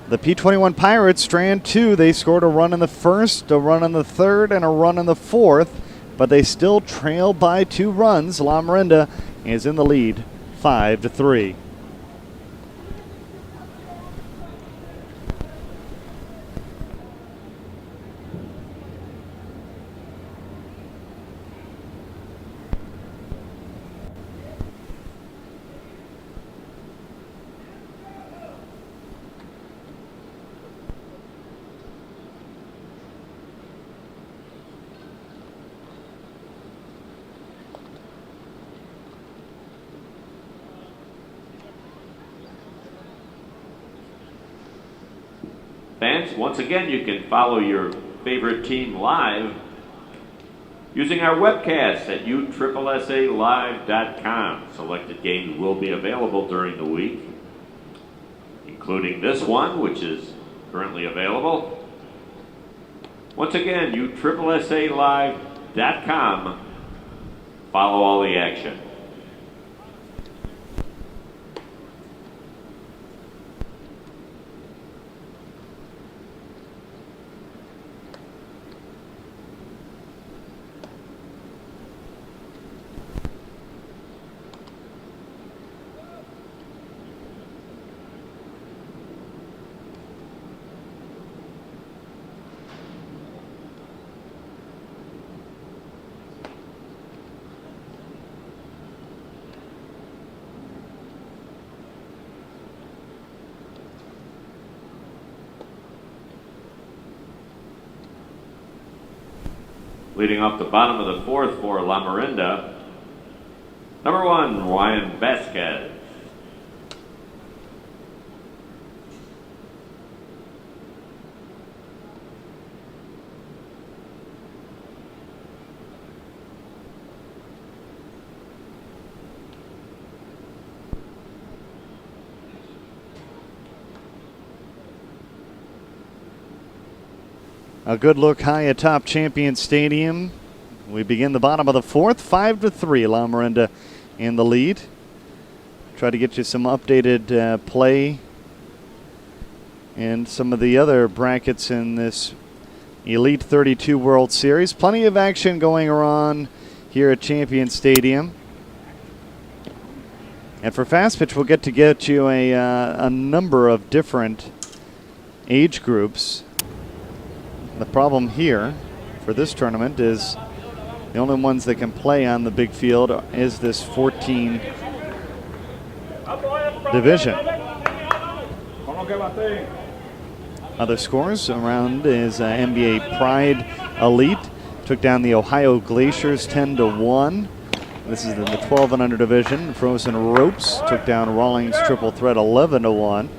The P21 Pirates strand 2. They scored a run in the first, a run in the third, and a run in the fourth, but they still trail by 2 runs. Lamorinda is in the lead, 5-3. Fans, once again, you can follow your favorite team live using our webcast at USSSAlive.com. Selected games will be available during the week, including this one, which is currently available. Once again, USSSAlive.com. Follow all the action. Leading off the bottom of the fourth for Lamorinda, number 1, Ryan Vasquez. A good look high atop Champion Stadium. We begin the bottom of the fourth, 5-3. Lamorinda in the lead. Try to get you some updated play and some of the other brackets in this Elite 32 World Series. Plenty of action going on here at Champion Stadium. And for Fast Pitch, we'll get you a number of different age groups. The problem here for this tournament is the only ones that can play on the big field is this 14 division. Other scores around is NBA Pride Elite. Took down the Ohio Glaciers 10-1. This is in the 12 and under division. Frozen Ropes took down Rawlings Triple Threat 11-1.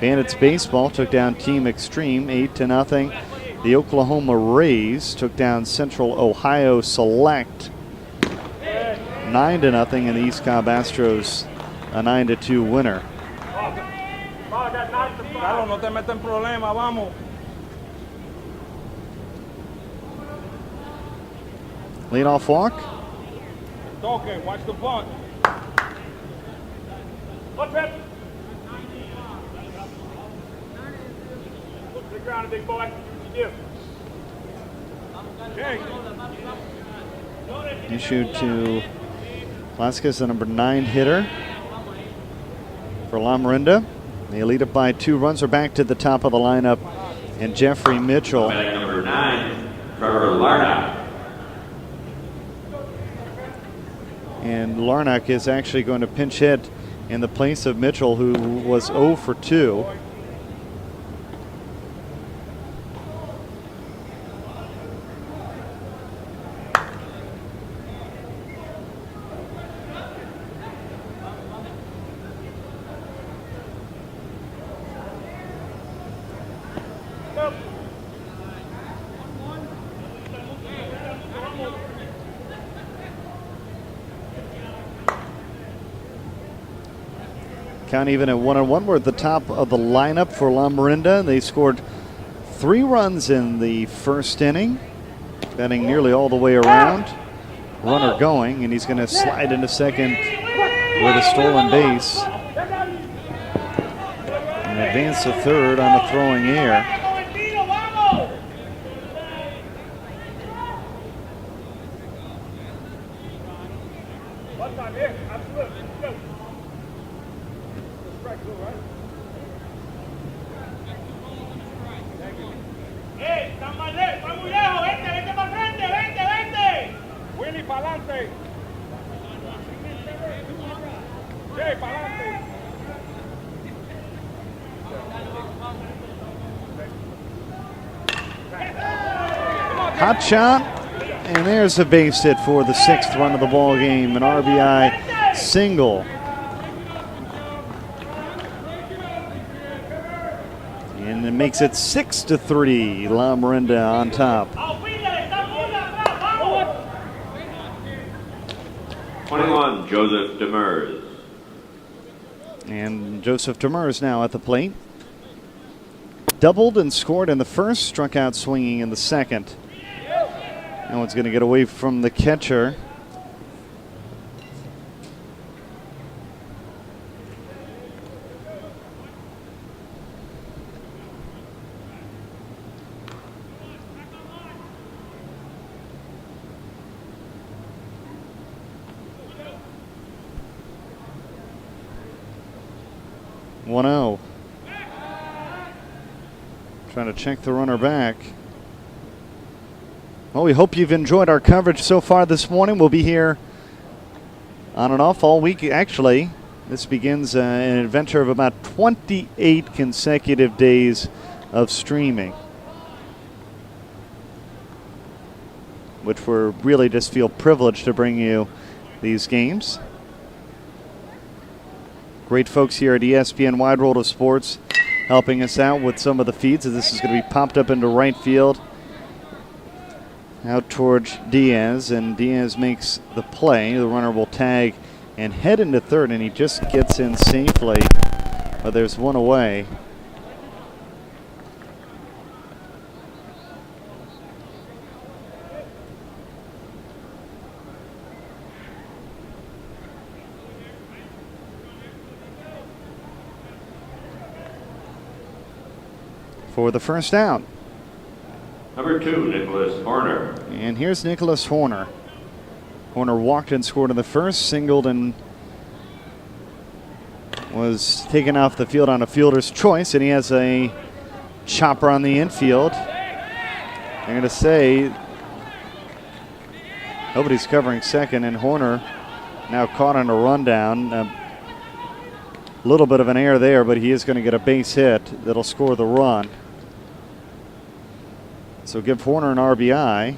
Bandits Baseball took down Team Extreme 8-0. The Oklahoma Rays took down Central Ohio Select 9-0, and the East Cobb Astros a 9-2 winner. Leadoff walk. Watch the bunt. Look to the ground, big boy. Issued to Velasquez, the number 9 hitter for Lamorinda. They lead up by 2 runs. Are back to the top of the lineup, and Jeffrey Mitchell. Number 9, Trevor Larnock. And Larnock is actually going to pinch hit in the place of Mitchell, who was 0 for 2. Count even at 1-1. We're at the top of the lineup for Lamorinda. They scored 3 runs in the first inning, batting nearly all the way around. Runner going, and he's going to slide into second with a stolen base and advance to third on the throwing air. Hot shot, and there's a base hit for the 6th run of the ball game, an RBI single. And makes it 6-3. Lamorinda on top. 21, Joseph Demers. And Joseph Demers now at the plate. Doubled and scored in the first, struck out swinging in the second. Now it's going to get away from the catcher. One-0. Trying to check the runner back. Well, we hope you've enjoyed our coverage so far this morning. We'll be here on and off all week. Actually, this begins an adventure of about 28 consecutive days of streaming, which we're really just feel privileged to bring you these games. Great folks here at ESPN Wide World of Sports helping us out with some of the feeds. As this is going to be popped up into right field out towards Diaz, and Diaz makes the play. The runner will tag and head into third, and he just gets in safely, but there's one away. For the first out. Number 2, Nicholas Horner. And here's Nicholas Horner. Horner walked and scored in the first, singled and was taken off the field on a fielder's choice, and he has a chopper on the infield. I'm going to say nobody's covering second, and Horner now caught on a rundown. A little bit of an error there, but he is going to get a base hit that'll score the run. So give Horner an RBI.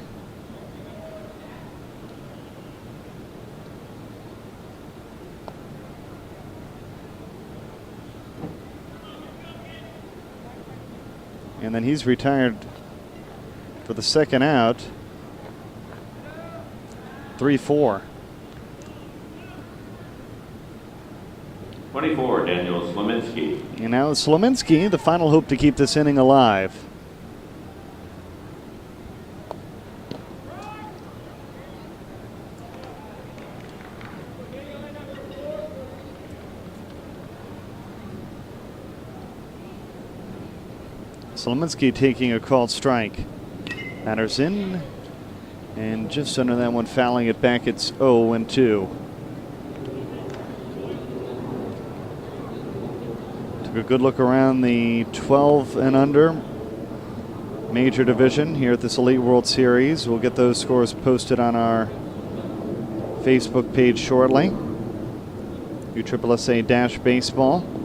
And then he's retired for the second out. 3-4. 24, Daniel Slominski. And now Slominski, the final hope to keep this inning alive. Slominski taking a called strike. Batters in, and just under that one, fouling it back. It's 0-2. Took a good look around the 12 and under major division here at this Elite World Series. We'll get those scores posted on our Facebook page shortly. USSSA-Baseball.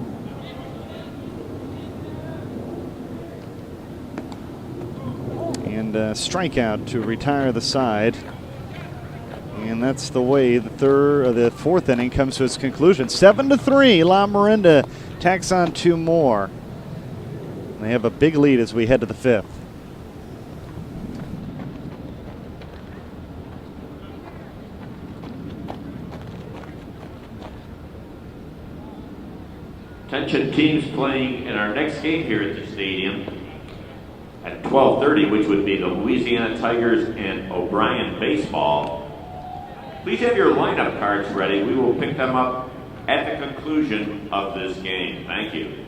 And a strikeout to retire the side. And that's the way the fourth inning comes to its conclusion. 7-3. Lamorinda tacks on 2 more. They have a big lead as we head to the 5th. Attention teams playing in our next game here at the stadium at 12:30, which would be the Louisiana Tigers and O'Brien baseball. Please have your lineup cards ready. We will pick them up at the conclusion of this game. Thank you.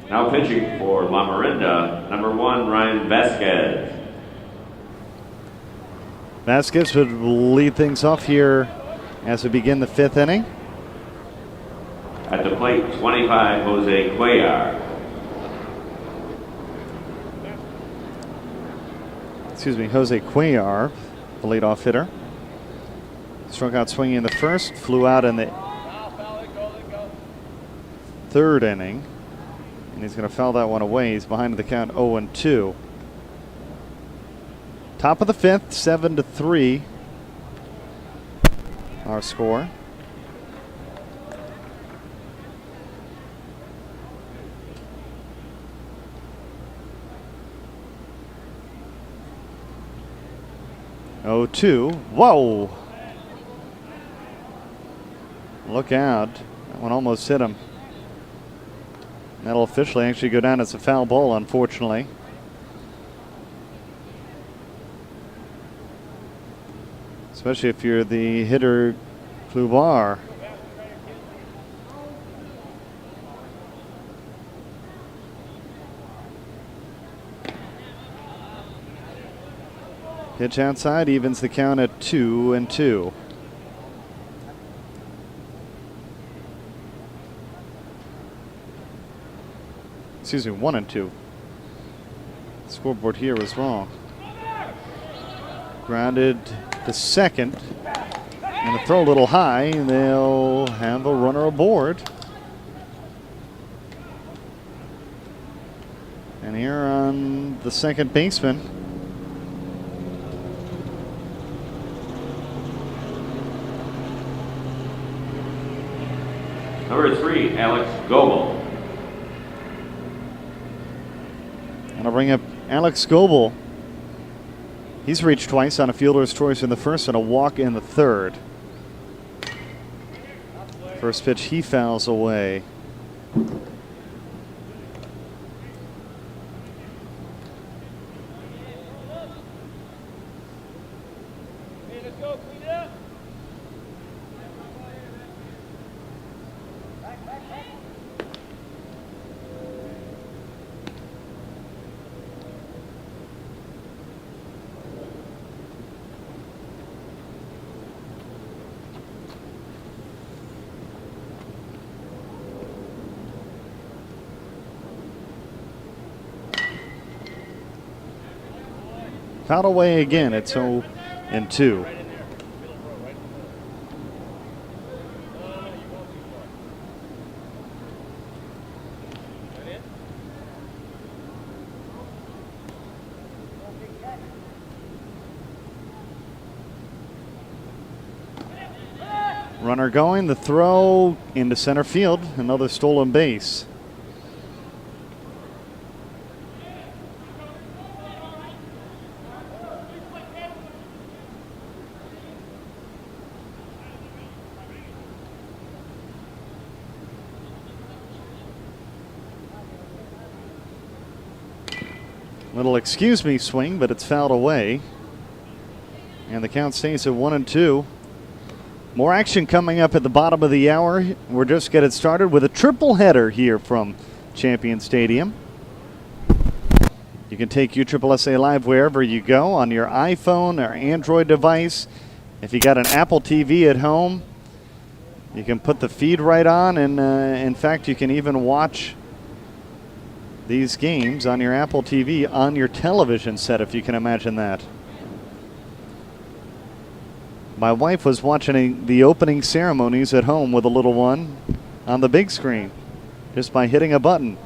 Now pitching for Lamorinda, number 1, Ryan Vasquez. Vasquez would lead things off here as we begin the 5th inning. At the plate, 25, Jose Cuellar. Jose Cuellar, the leadoff hitter. Struck out swinging in the 1st, flew out in the 3rd inning. And he's going to foul that one away. He's behind the count 0-2. Top of the 5th, 7-3. Our score. Oh, 2. Whoa! Look out. That one almost hit him. That'll officially actually go down as a foul ball, unfortunately. Especially if you're the hitter, Klubar. Pitch outside evens the count at 2-2. Excuse me, 1-2. The scoreboard here was wrong. Grounded to second. And the throw a little high, and they'll have a runner aboard. And here on the second baseman. Number 3, Alex Goebel. And I'll bring up Alex Goebel. He's reached twice on a fielder's choice in the 1st and a walk in the 3rd. First pitch he fouls away. Fouled away again. It's 0-2. Runner going, the throw into center field, another stolen base. Little excuse me swing, but it's fouled away. And the count stays at 1-2. More action coming up at the bottom of the hour. We're just getting started with a triple header here from Champion Stadium. You can take USSSA Live wherever you go, on your iPhone or Android device. If you got an Apple TV at home, you can put the feed right on, and in fact, you can even watch these games on your Apple TV on your television set, if you can imagine that. My wife was watching the opening ceremonies at home with a little one on the big screen just by hitting a button.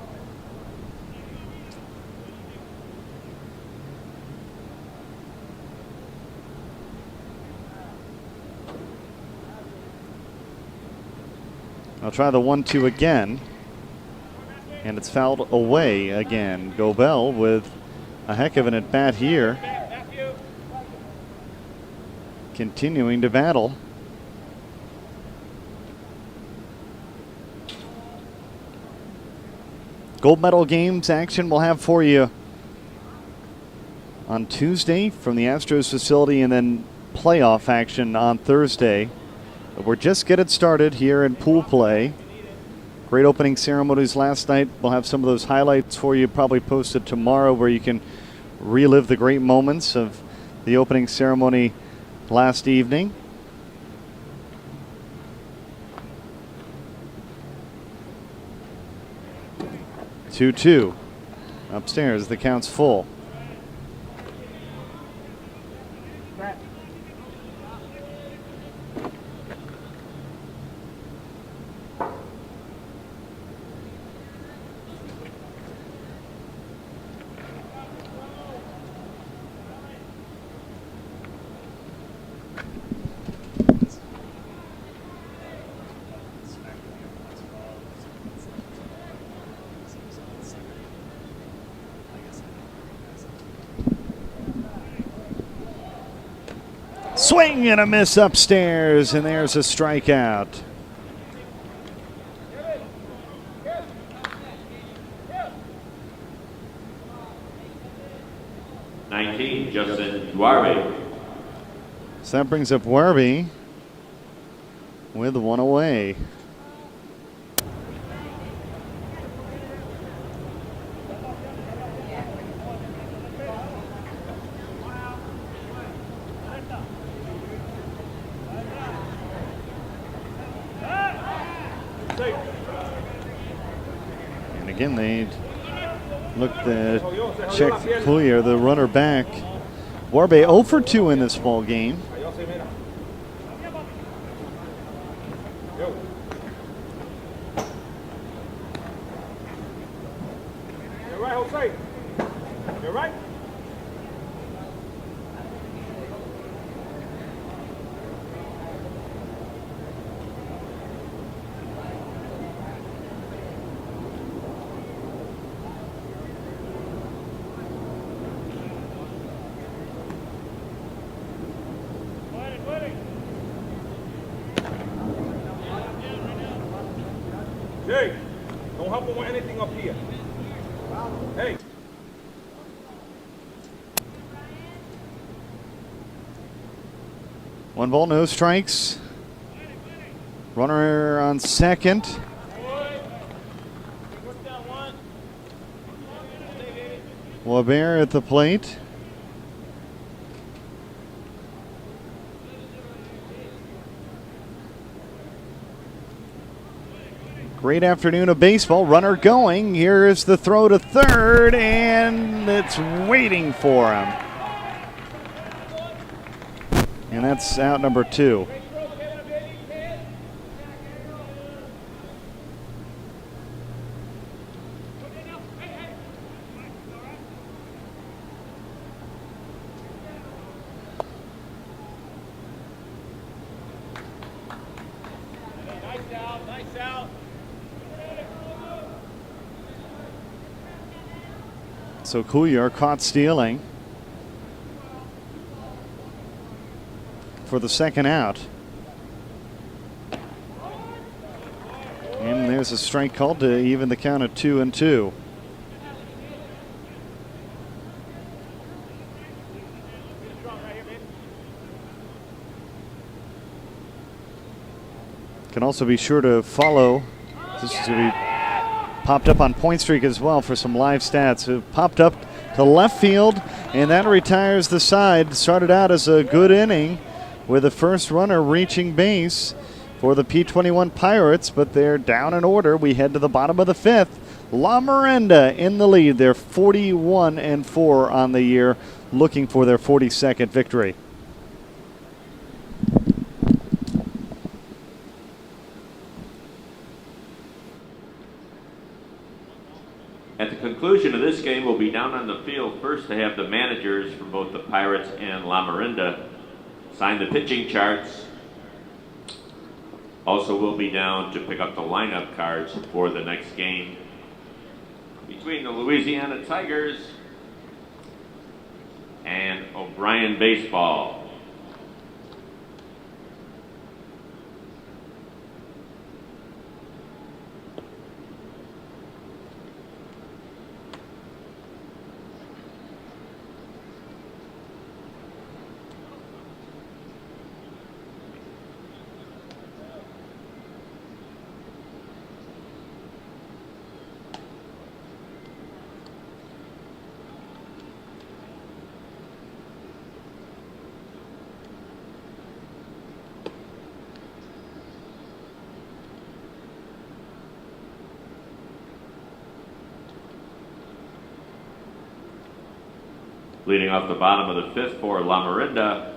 I'll try the 1-2 again. And it's fouled away again. Goebel with a heck of an at-bat here. Continuing to battle. Gold medal games action we'll have for you on Tuesday from the Astros facility, and then playoff action on Thursday. But we're just getting started here in pool play. Of Great opening ceremonies last night. We'll have some of those highlights for you probably posted tomorrow where you can relive the great moments of the opening ceremony last evening. Two. Upstairs, the count's full. Swing and a miss upstairs, and there's a strikeout. Justin Duarte. So that brings up Werby with one away. And again, they looked at check clear the runner back. Warbe 0 for 2 in this ball game. You're right, Jose. You're right. Jay, don't help him with anything up here. Hey. One ball, no strikes. Runner on second. Weber at the plate. Great afternoon of baseball. Runner going. Here is the throw to third, and it's waiting for him. And that's out number 2. Nice out. So Couillard caught stealing for the second out. And there's a strike called to even the count of 2-2. Can also be sure to follow. This is going to be popped up on Point Streak as well for some live stats. It popped up to left field, and that retires the side. Started out as a good inning with the first runner reaching base for the P21 Pirates, but they're down in order. We head to the bottom of the 5th. Lamorinda in the lead. They're 41-4 on the year, looking for their 42nd victory. At the conclusion of this game, we'll be down on the field first to have the managers from both the Pirates and Lamorinda sign the pitching charts. Also, we'll be down to pick up the lineup cards for the next game between the Louisiana Tigers and O'Brien Baseball. Leading off the bottom of the fifth for Lamorinda,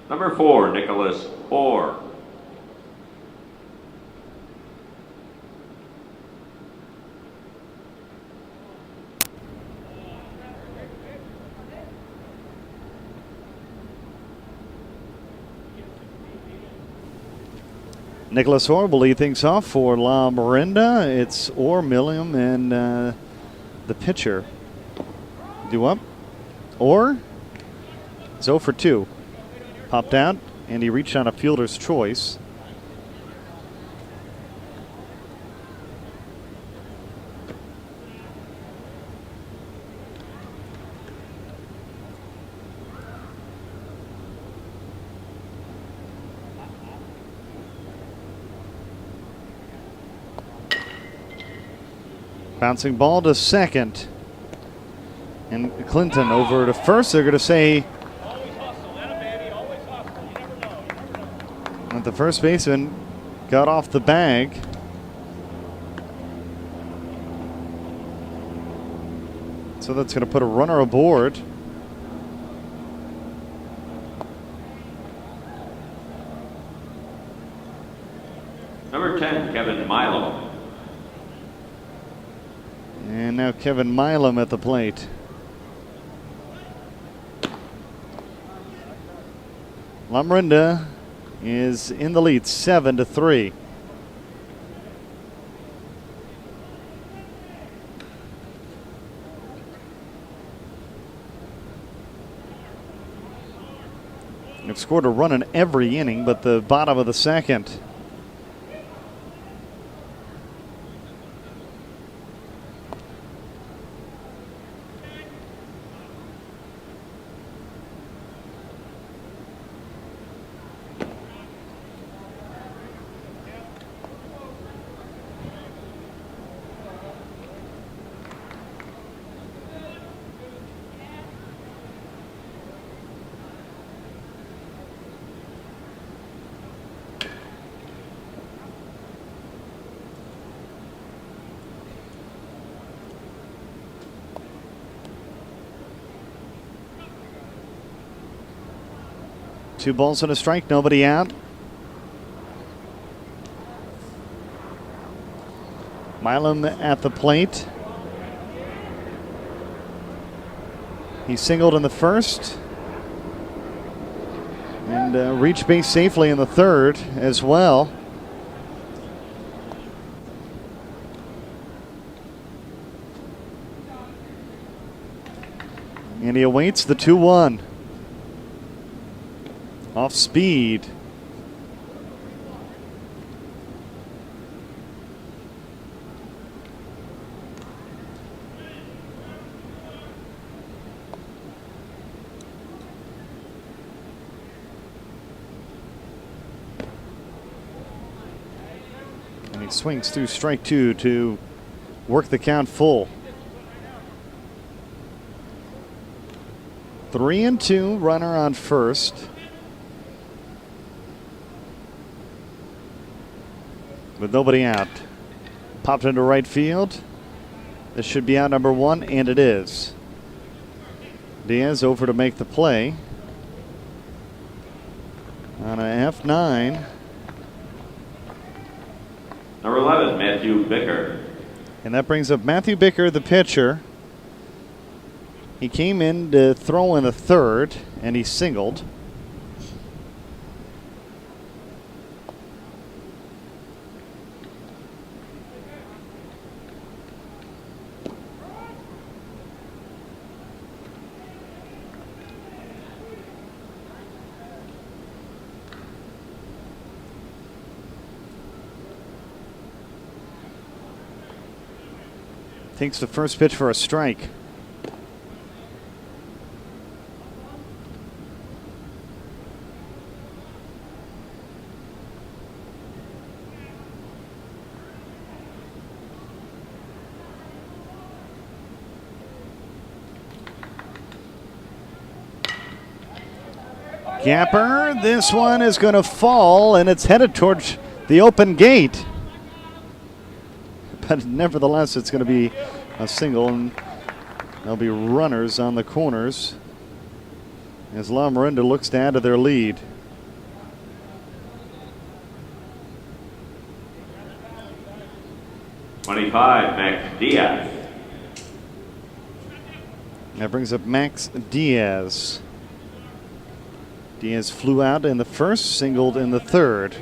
number 4, Nicholas Orr. Nicholas Orr will lead things off for Lamorinda. It's Orr, Milliam, and the pitcher. Due up. Orr is 0 for 2. Popped out, and he reached on a fielder's choice. Bouncing ball to second. And Clinton over to first. They're going to say that the first baseman got off the bag. So that's going to put a runner aboard. Number 10, Kevin Milo. And now Kevin Milam at the plate. Lamorinda is in the lead, 7-3. They've scored a run in every inning, but the bottom of the second. Two balls and a strike, nobody out. Milam at the plate. He singled in the first and reached base safely in the third as well. And he awaits the 2-1. Off speed. And he swings through strike 2 to work the count full. 3-2, runner on first. With nobody out. Popped into right field. This should be out number 1, and it is. Diaz over to make the play. On a F9. Number 11, Matthew Bicker. And that brings up Matthew Bicker, the pitcher. He came in to throw in the third, and he singled. Takes the first pitch for a strike. Gapper, this one is going to fall, and it's headed towards the open gate. But nevertheless, it's going to be a single, and there'll be runners on the corners. as Lamorinda looks to add to their lead. '25, Max Diaz. That brings up Max Diaz. Diaz flew out in the first, singled in the third.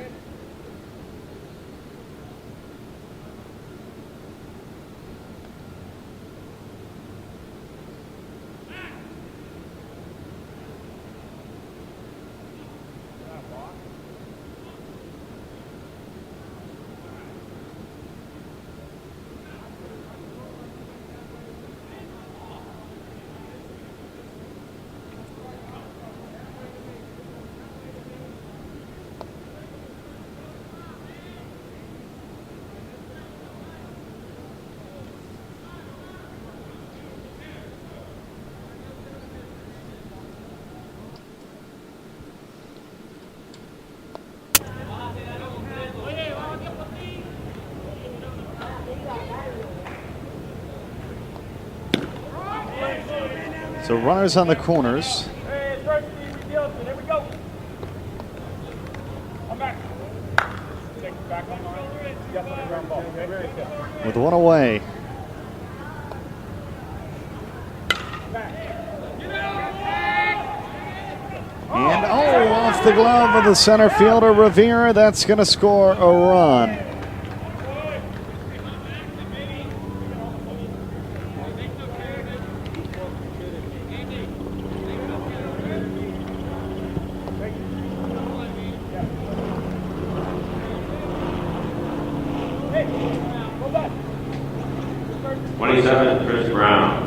So runners on the corners. With one away. And off the glove of the center fielder Rivera. That's going to score a run. '27, Chris Brown.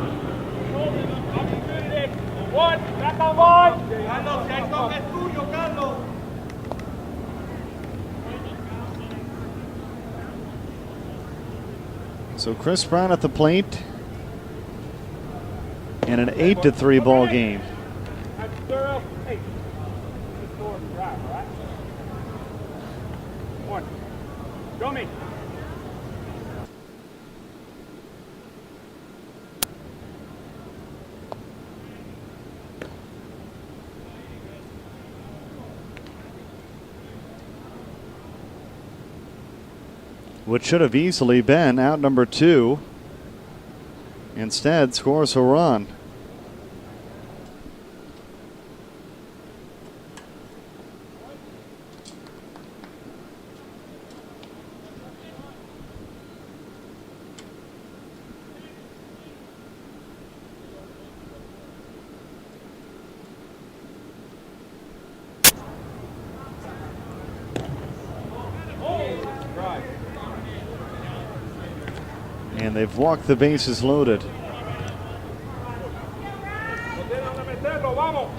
So Chris Brown at the plate in an 8-3 ball game. Show me. Which should have easily been out number 2. Instead, scores a run. And they've walked the bases loaded.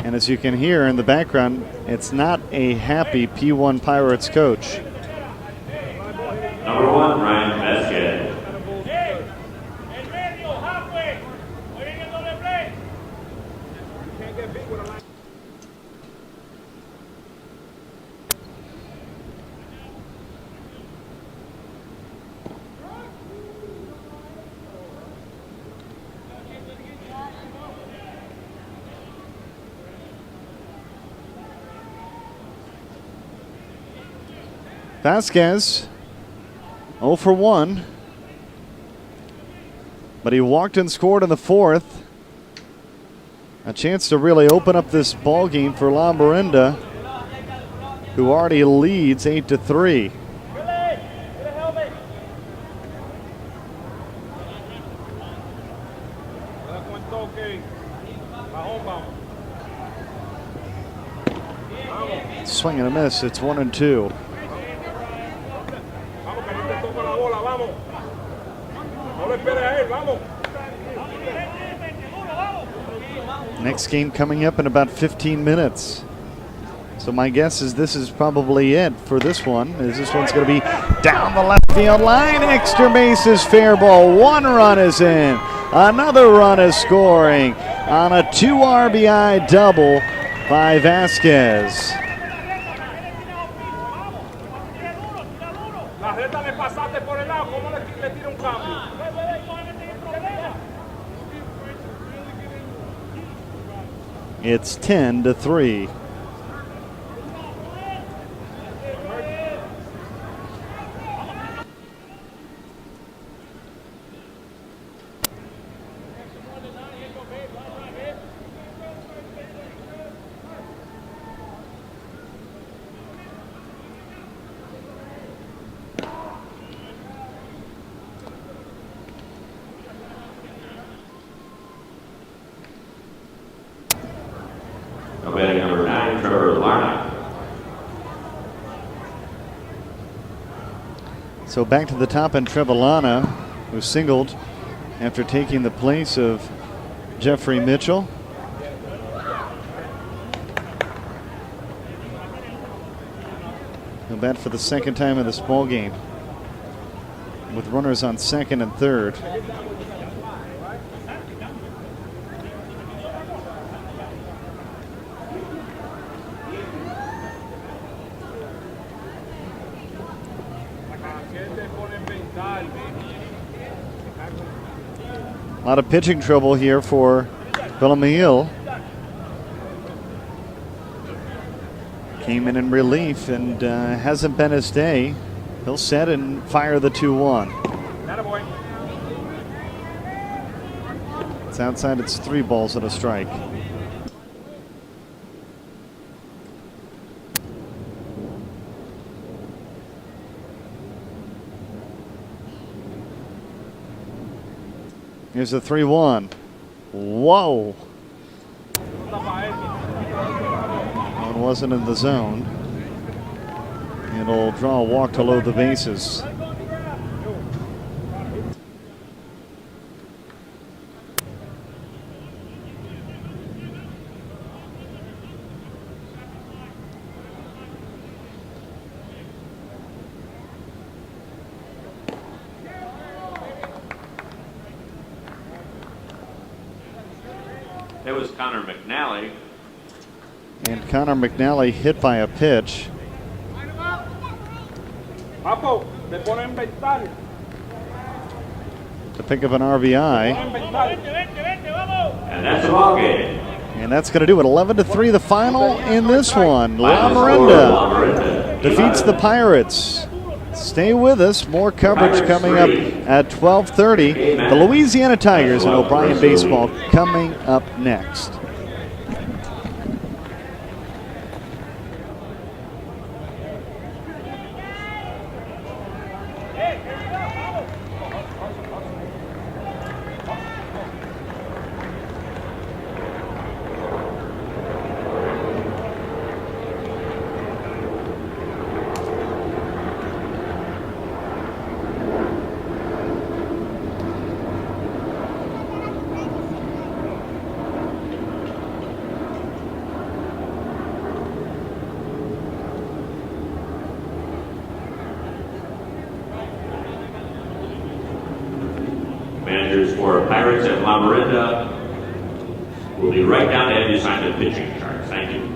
And as you can hear in the background, it's not a happy P1 Pirates coach. Number 1, Ryan Vasquez. Vasquez 0 for 1, but he walked and scored in the fourth. A chance to really open up this ball game for Lamorinda, who already leads 8-3. Swing and a miss. It's 1-2. Next game coming up in about 15 minutes. So my guess is this is probably it for this one. Is this one's going to be down the left field line. Extra bases, fair ball. 1 run is in. Another run is scoring on a 2 RBI double by Vasquez. It's 10-3. Now batting number 9, Trevor Larnach. So back to the top in Trevelana, who singled after taking the place of Jeffrey Mitchell. He'll bat for the second time in this ball game, with runners on second and third. A lot of pitching trouble here for Villamil. Came in relief and hasn't been his day. He'll set and fire the 2-1. It's outside, it's 3 balls and a strike. Here's a 3-1. Whoa. One wasn't in the zone. It'll draw a walk to load the bases. It was Connor McNally. And Connor McNally hit by a pitch. To pick up an RBI. And that's a ball game. And that's going to do it. 11-3 the final in this one. Lamorinda defeats the Pirates. Stay with us. More coverage coming up at 12:30. The Louisiana Tigers and O'Brien Baseball coming up next. Managers for Pirates and Lamorinda will be right down to have you sign the pitching chart. Thank you.